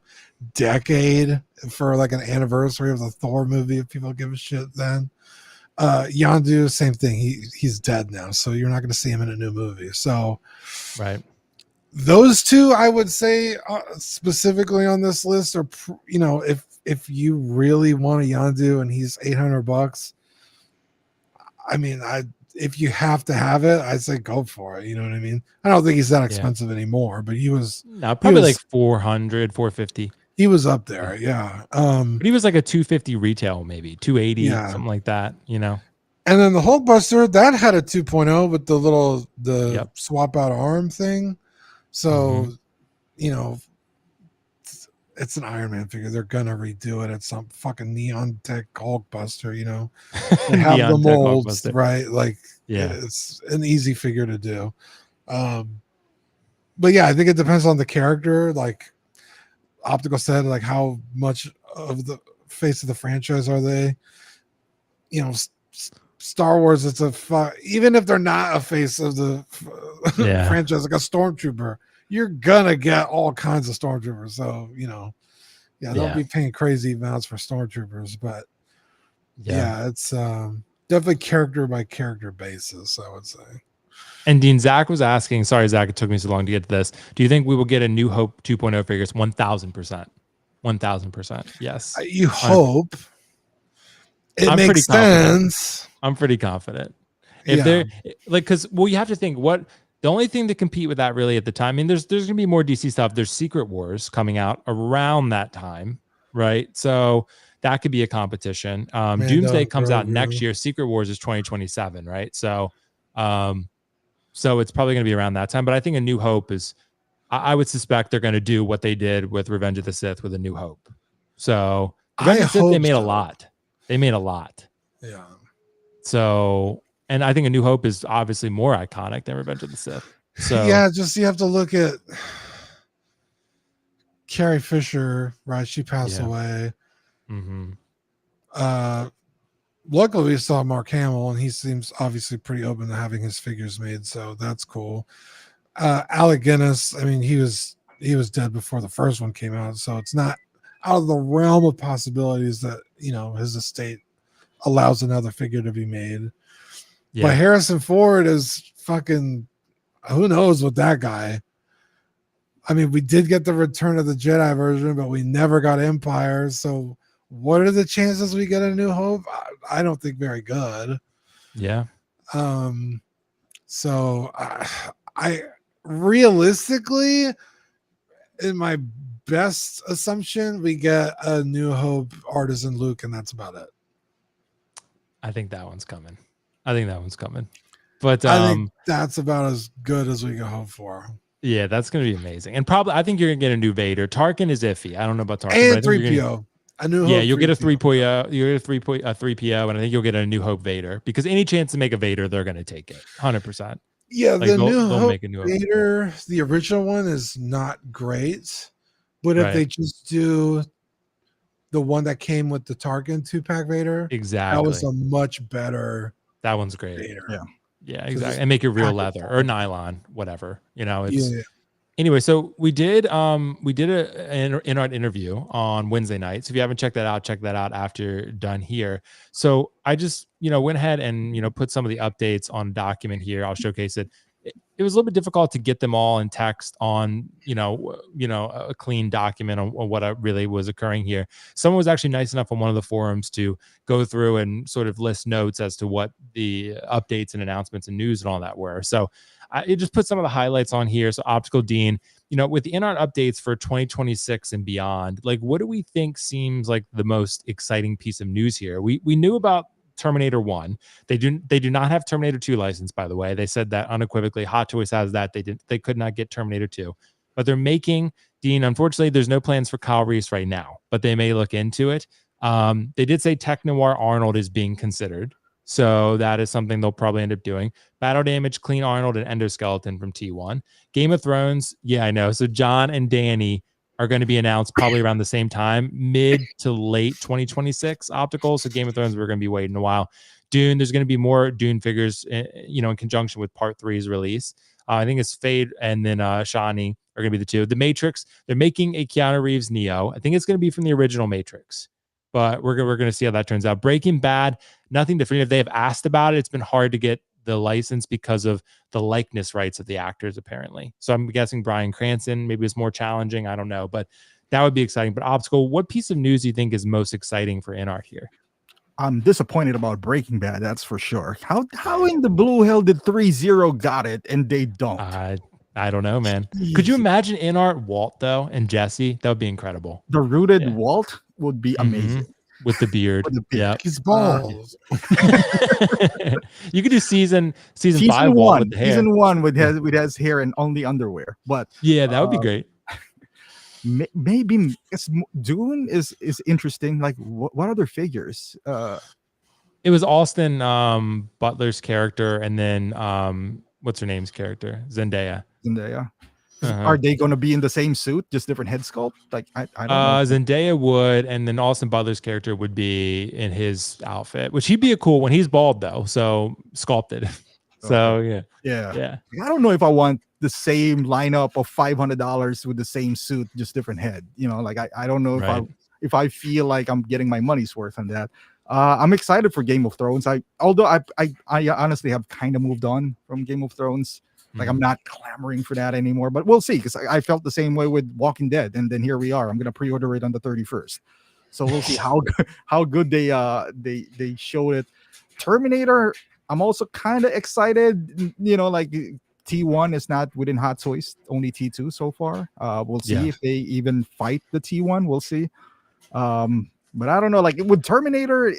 decade, for like an anniversary of the Thor movie, if people give a shit then. Yondu, same thing, he's dead now, so you're not gonna see him in a new movie. So right, those two, I would say, specifically on this list are, if you really want a Yondu and he's $800, I mean, if you have to have it, I'd say go for it. You know what I mean? I don't think he's that expensive anymore, but he was probably like 400, 450. He was up there, yeah. But he was like a 250 retail, maybe 280, something like that. And then the Hulkbuster, that had a 2.0 with the swap out arm thing. So, it's an Iron Man figure. They're gonna redo it. It's some fucking neon tech Hulkbuster, They have the molds, right? Like, it's an easy figure to do. But yeah, I think it depends on the character. Like Optical said, like how much of the face of the franchise are they? Star Wars, it's even if they're not a face of the franchise, like a Stormtrooper, you're gonna get all kinds of Stormtroopers. So don't be paying crazy amounts for Stormtroopers, but it's definitely character by character basis, I would say. And Dean, Zach was asking, sorry Zach, it took me so long to get to this, do you think we will get a New Hope 2.0 figures? 1000%. Yes, you hope. It makes sense. I'm pretty confident. If they're like, because you have to think what the only thing to compete with that really at the time. I mean, there's gonna be more DC stuff. There's Secret Wars coming out around that time, right? So that could be a competition. Doomsday comes out next year. Secret Wars is 2027, right? So, so it's probably gonna be around that time. But I think a New Hope is. I would suspect they're gonna do what they did with Revenge of the Sith with a New Hope. So Revenge of the Sith, they made a lot. They made a lot. Yeah. So, and I think A New Hope is obviously more iconic than Revenge of the Sith. So yeah, just you have to look at Carrie Fisher, right? She passed away. Luckily we saw Mark Hamill, and he seems obviously pretty open to having his figures made, so that's cool. Alec Guinness, I mean, he was dead before the first one came out, so it's not out of the realm of possibilities that his estate allows another figure to be made. Yeah. But Harrison Ford is fucking, who knows with that guy. I mean, we did get the Return of the Jedi version, but we never got Empire. So what are the chances we get a New Hope? I don't think very good. Yeah. So I realistically, in my best assumption, we get a New Hope Artisan Luke, and that's about it. I think that one's coming. But I think that's about as good as we can hope for. Yeah, that's gonna be amazing. And probably I think you're gonna get a new Vader. Tarkin is iffy. I don't know about Tarkin. And 3PO. A New Hope. Yeah, you'll get a 3PO. You'll get a 3PO, and I think you'll get a New Hope Vader, because any chance to make a Vader, they're gonna take it 100%. Yeah, like the New Hope make a New Vader, the original one is not great, but if they just do the one that came with the Tarkin 2-pack Vader, exactly, that was a much better. That one's great. Vader. Yeah, exactly, and make it real leather or nylon, whatever. You know, it's. Yeah. Anyway, so we did an InArt interview on Wednesday night. So if you haven't checked that out, check that out after you're done here. So I just, went ahead and, put some of the updates on document here. I'll showcase it. It was a little bit difficult to get them all in text on, a clean document on what really was occurring here. Someone was actually nice enough on one of the forums to go through and sort of list notes as to what the updates and announcements and news and all that were. So it just put some of the highlights on here. So Optical Dean, with the InArt updates for 2026 and beyond, like, what do we think seems like the most exciting piece of news here? We knew about Terminator 1. They do not have Terminator 2 license, by the way. They said that unequivocally. Hot Toys has that. They could not get Terminator 2. But they're making, Dean, unfortunately, there's no plans for Kyle Reese right now, but they may look into it. They did say Tech Noir Arnold is being considered. So that is something they'll probably end up doing. Battle Damage, Clean Arnold, and Endoskeleton from T1. Game of Thrones, yeah, I know. So John and Danny are going to be announced probably around the same time, mid to late 2026 optical. So Game of Thrones, we're going to be waiting a while. Dune, there's going to be more Dune figures, in conjunction with Part 3's release. I think it's Fade and then Shani are going to be the two. The Matrix, they're making a Keanu Reeves Neo. I think it's going to be from the original Matrix, but we're going to see how that turns out. Breaking Bad, nothing definitive. They have asked about it. It's been hard to get the license because of the likeness rights of the actors, apparently. So I'm guessing Bryan Cranston maybe is more challenging. I don't know, but that would be exciting. But Optical, what piece of news do you think is most exciting for InArt here? I'm disappointed about Breaking Bad, that's for sure. How in the blue hell did 3-0 got it and they don't? I don't know, man. Jeez. Could you imagine InArt Walt though and Jesse? That would be incredible. The rooted Walt would be amazing. With the beard. Yeah. His balls. You could do season 5 1 with the hair. Season 1 with his hair and only underwear. But yeah, that would be great. Maybe Dune is interesting. Like what other figures? It was Austin Butler's character, and then what's her name's character? Zendaya. Are they going to be in the same suit, just different head sculpt? Like I don't know. Zendaya would, and then Austin Butler's character would be in his outfit, which he'd be a cool one. He's bald though, so sculpted. So yeah. I don't know if I want the same lineup of $500 with the same suit, just different head. Like I don't know if I feel like I'm getting my money's worth on that. I'm excited for Game of Thrones. Although I honestly have kind of moved on from Game of Thrones. Like I'm not clamoring for that anymore, but we'll see, because I felt the same way with Walking Dead, and then here we are. I'm gonna pre-order it on the 31st, so we'll see how good they showed it. Terminator, I'm also kind of excited. Like T1 is not within Hot Toys, only T2 so far. We'll see if they even fight the T1. We'll see. But I don't know. Like with Terminator,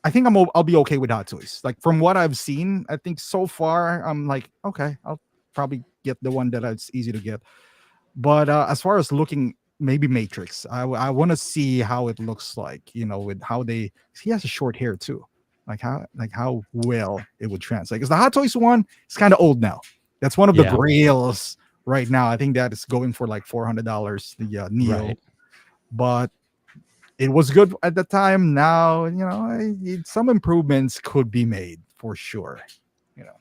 I think I'll be okay with Hot Toys. Like from what I've seen, I think so far I'm like, okay, I'll probably get the one that it's easy to get. But as far as looking, maybe Matrix, I want to see how it looks like, with how he has a short hair too, like how well it would translate. Because the Hot Toys one is kind of old now. That's one of the grails right now. I think that is going for like $400, the Neo. Right. But it was good at the time. Now, some improvements could be made for sure.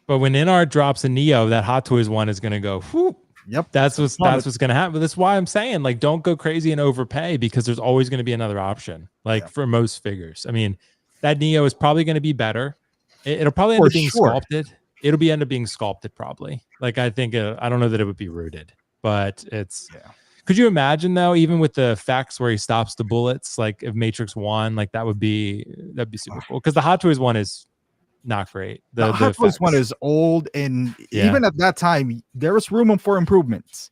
But when InArt drops a Neo, that Hot Toys one is going to go, whoop. Yep. That's what's going to happen. But that's why I'm saying, like, don't go crazy and overpay, because there's always going to be another option, for most figures. I mean, that Neo is probably going to be better. It'll probably end up being sculpted. It'll end up being sculpted probably. Like I think I don't know that it would be rooted, but it's. Yeah. Could you imagine though, even with the effects where he stops the bullets, like if Matrix 1, like that'd be super cool. Because the Hot Toys one is not great. The Hot Toys one is old, and even at that time, there was room for improvements.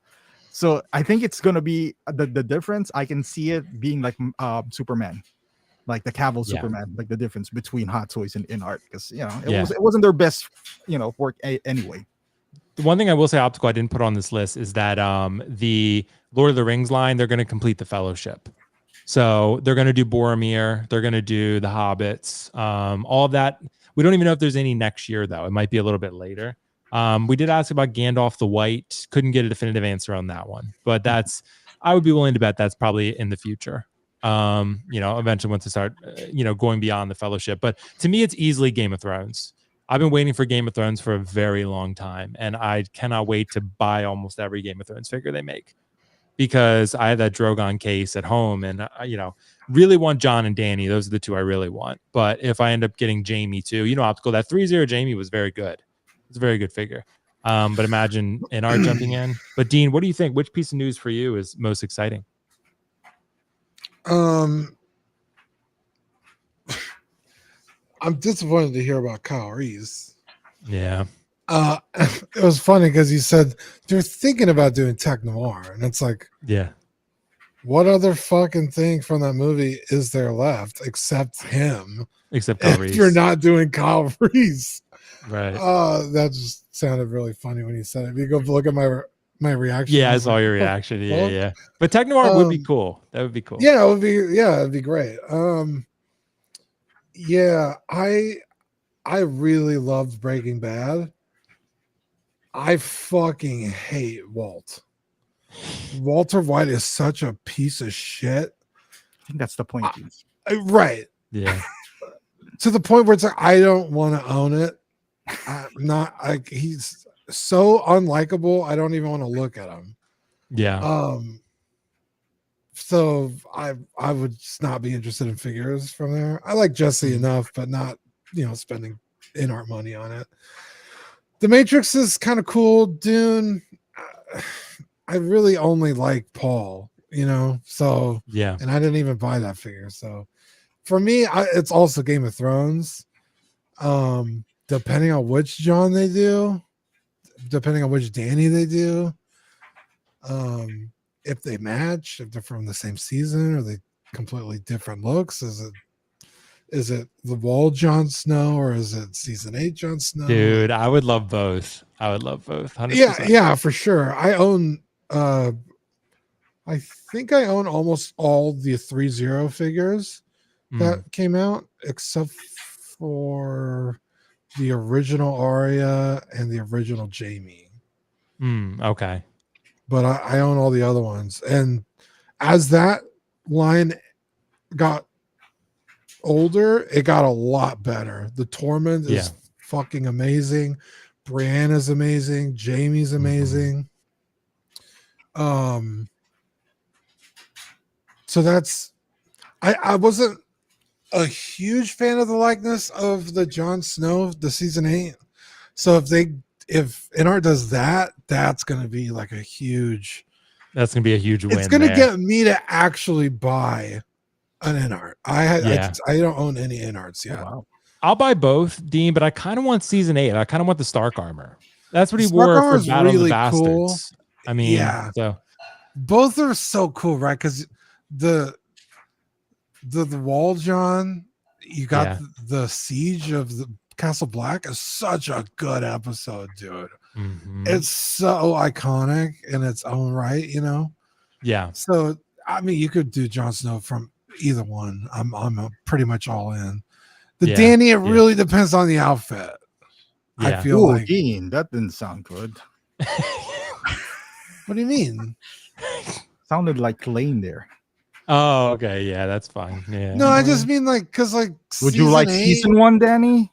So I think it's gonna be the difference. I can see it being like Superman, like the Cavill Superman, like the difference between Hot Toys and InArt, because it wasn't their best work anyway. The one thing I will say, Optical, I didn't put on this list is that the Lord of the Rings line, they're going to complete the Fellowship. So they're going to do Boromir. They're going to do the Hobbits. All of that. We don't even know if there's any next year, though. It might be a little bit later. We did ask about Gandalf the White. Couldn't get a definitive answer on that one. But I would be willing to bet that's probably in the future. Eventually once they start, going beyond the Fellowship. But to me, it's easily Game of Thrones. I've been waiting for Game of Thrones for a very long time, and I cannot wait to buy almost every Game of Thrones figure they make, because I have that Drogon case at home, and really want Jon and Dany. Those are the two I really want. But if I end up getting Jaime too, Optical, that 3-0 Jaime was very good. It's a very good figure. But imagine InArt jumping in. But Dean, what do you think? Which piece of news for you is most exciting? I'm disappointed to hear about Kyle Reese. Yeah. It was funny because he said they're thinking about doing tech noir, and it's like, yeah, what other fucking thing from that movie is there left except him? Except Kyle Reese. You're not doing Kyle Reese, right? That just sounded really funny when he said it. If you go look at my reaction, I saw your reaction. Yeah. But tech noir would be cool. That would be cool. Yeah, it would be. Yeah, it'd be great. Yeah, I really loved Breaking Bad. I fucking hate Walt. Walter White is such a piece of shit. I think that's the point. Right. Yeah. To the point where it's like, I don't want to own it. I'm not like, he's so unlikable. I don't even want to look at him. Yeah. So I would just not be interested in figures from there. I like Jesse enough, but not, spending InArt money on it. The Matrix is kind of cool. Dune, I really only like Paul, so yeah. And I didn't even buy that figure. So for me, it's also Game of Thrones. Depending on which John they do, depending on which Dany they do, if they match, if they're from the same season, or they completely different looks, is it the Wall Jon Snow, or is it season 8 Jon Snow? Dude, I would love both. 100%. Yeah, for sure. I own I think I own almost all the 3-0 figures that came out, except for the original Arya and the original Jaime. Okay. But I own all the other ones. And as that line got older, it got a lot better. The Tormund is fucking amazing. Brienne is amazing. Jaime's amazing. So that's I wasn't a huge fan of the likeness of the Jon Snow, the season 8. So if InArt does that, that's gonna be like a huge win. It's gonna get me to actually buy an InArt. I don't own any InArts yet. Wow. I'll buy both, Dean, but I kind of want season 8. I kind of want the Stark armor. That's what he wore for Battle of the Bastards. Cool. I mean, so both are so cool, right? Because the Wall John, you got the Siege of the Castle Black is such a good episode, dude. It's so iconic in its own right, Yeah. So I mean, you could do Jon Snow from either one. I'm pretty much all in. The Dany, it really depends on the outfit. I feel like Dean, that didn't sound good. What do you mean? Sounded like lame there. Oh, okay. Yeah, that's fine. Yeah. No, I just mean like, because like, would you like season 1, Danny?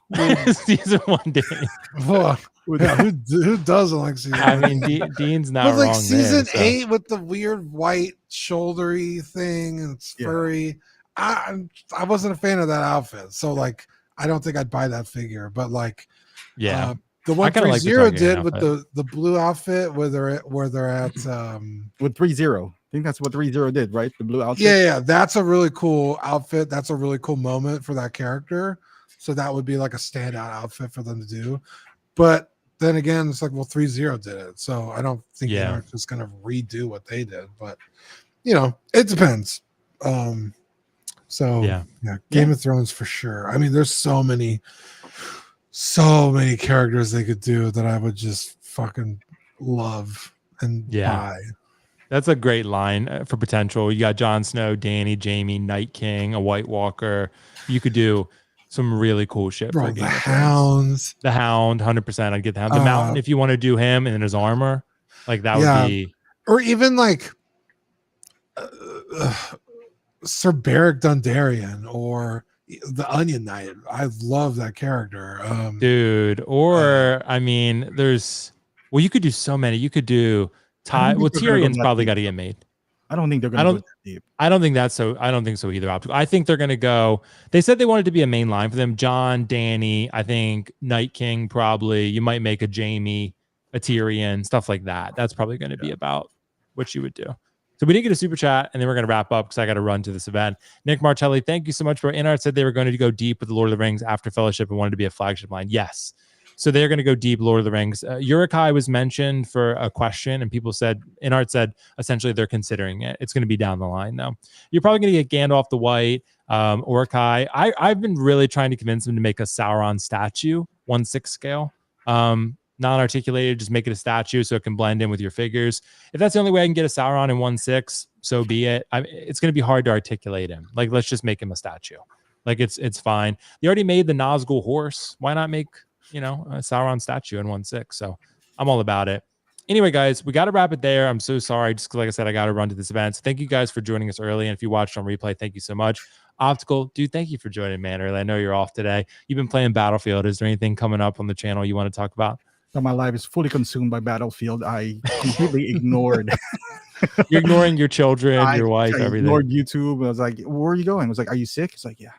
Season 1, Danny. Well, who doesn't like season 1? I mean, Dean's not wrong. Season there, 8 with the weird white shouldery thing and it's furry. I wasn't a fan of that outfit, so like I don't think I'd buy that figure. But like, yeah, the 130 did with the blue outfit where they're at with 3-0. I think that's what 3-0 did, right? The blue outfit. Yeah, that's a really cool outfit. That's a really cool moment for that character. So that would be like a standout outfit for them to do. But then again, it's like, well, 3-0 did it, so I don't think they're just gonna redo what they did. But you know, it depends. So Game of Thrones for sure. I mean, there's so many characters they could do that I would just fucking love and buy. That's a great line for potential. You got Jon Snow, Dany, Jaime, Night King, a White Walker. You could do some really cool shit. Bro, the Hounds. The Hound, 100%. I'd get the Hound. The Mountain, if you want to do him and then his armor, like that would be. Or even like Sir Beric Dondarrion or the Onion Knight. I love that character. Dude, or I mean, you could do so many. You could do Tyrion's probably got to get made. I don't think they're going to go that deep. I don't think so either. Optical. I think they're going to go. They said they wanted to be a main line for them. Jon, Dany, I think Night King probably. You might make a Jaime, a Tyrion, stuff like that. That's probably going to be about what you would do. So we did get a super chat, and then we're going to wrap up because I got to run to this event. Nick Martelli, thank you so much for InArt. Said they were going to go deep with the Lord of the Rings after Fellowship and wanted to be a flagship line. Yes. So they're going to go deep Lord of the Rings. Uruk-hai was mentioned for a question, and people said, InArt said, essentially they're considering it. It's going to be down the line, though. You're probably going to get Gandalf the White, Uruk-hai. I've been really trying to convince them to make a Sauron statue, 1/6 scale. Non-articulated, just make it a statue so it can blend in with your figures. If that's the only way I can get a Sauron in 1/6, so be it. It's going to be hard to articulate him. Like, let's just make him a statue. Like, it's fine. They already made the Nazgul horse. Why not make a Sauron statue in 1/6? So I'm all about it. Anyway, guys, we got to wrap it there. I'm so sorry. Just because, like I said, I got to run to this event. So thank you guys for joining us early. And if you watched on replay, thank you so much. Optical, dude, thank you for joining, man, early. I know you're off today. You've been playing Battlefield. Is there anything coming up on the channel you want to talk about? So my life is fully consumed by Battlefield. I completely ignored. You're ignoring your children, your wife, everything. I ignored YouTube. I was like, where are you going? I was like, are you sick? It's like, yeah.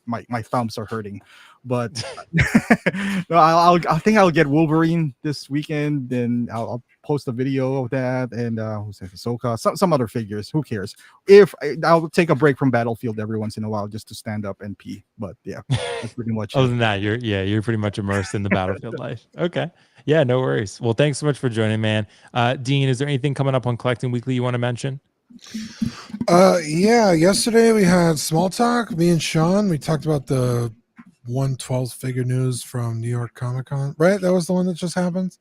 My thumbs are hurting. But no, I think I'll get Wolverine this weekend. Then I'll post a video of that, and who's that? Ahsoka, some other figures. Who cares? I'll take a break from Battlefield every once in a while just to stand up and pee. But yeah, that's pretty much. Other than that, you're pretty much immersed in the Battlefield life. Okay, yeah, no worries. Well, thanks so much for joining, man. Dean, is there anything coming up on Collecting Weekly you want to mention? Yesterday we had small talk. Me and Sean, we talked about the 1/12 figure news from New York Comic Con, right? That was the one that just happened.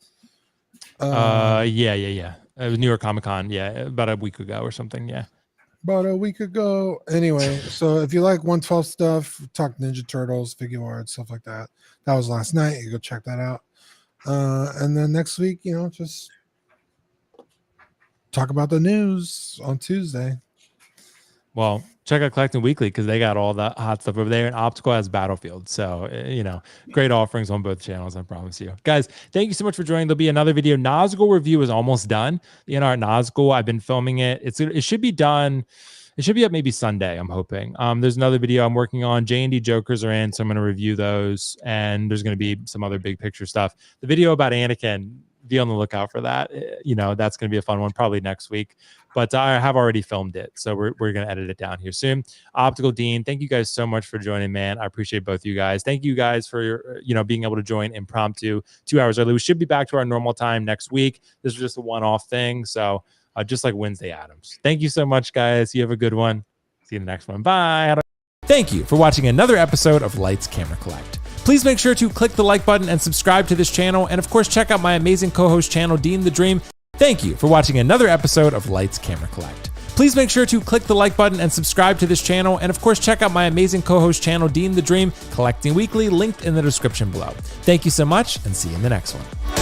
Yeah. It was New York Comic Con, about a week ago or something. Yeah, about a week ago. Anyway, so if you like 1/12 stuff, talk Ninja Turtles, figure art, stuff like that. That was last night. You go check that out. And then next week, just talk about the news on Tuesday. Well, check out Collecting Weekly because they got all the hot stuff over there, and Optical has Battlefield. So, great offerings on both channels, I promise you. Guys, thank you so much for joining. There'll be another video. Nazgul review is almost done. The InArt Nazgul, I've been filming it. It should be done. It should be up maybe Sunday, I'm hoping. There's another video I'm working on. J&D Jokers are in, so I'm going to review those. And there's going to be some other big picture stuff. The video about Anakin, be on the lookout for that. That's going to be a fun one, probably next week. But I have already filmed it, so we're going to edit it down here soon. Optical Dean, thank you guys so much for joining, man. I appreciate both you guys. Thank you guys for your, being able to join impromptu 2 hours early. We should be back to our normal time next week. This was just a one-off thing, so just like Wednesday Addams. Thank you so much, guys. You have a good one. See you in the next one. Bye. Thank you for watching another episode of Lights Camera Collect. Please make sure to click the like button and subscribe to this channel. And of course, check out my amazing co-host channel, Dean the Dream. Thank you for watching another episode of Lights Camera Collect. Please make sure to click the like button and subscribe to this channel. And of course, check out my amazing co-host channel, Dean the Dream, Collecting Weekly, linked in the description below. Thank you so much, and see you in the next one.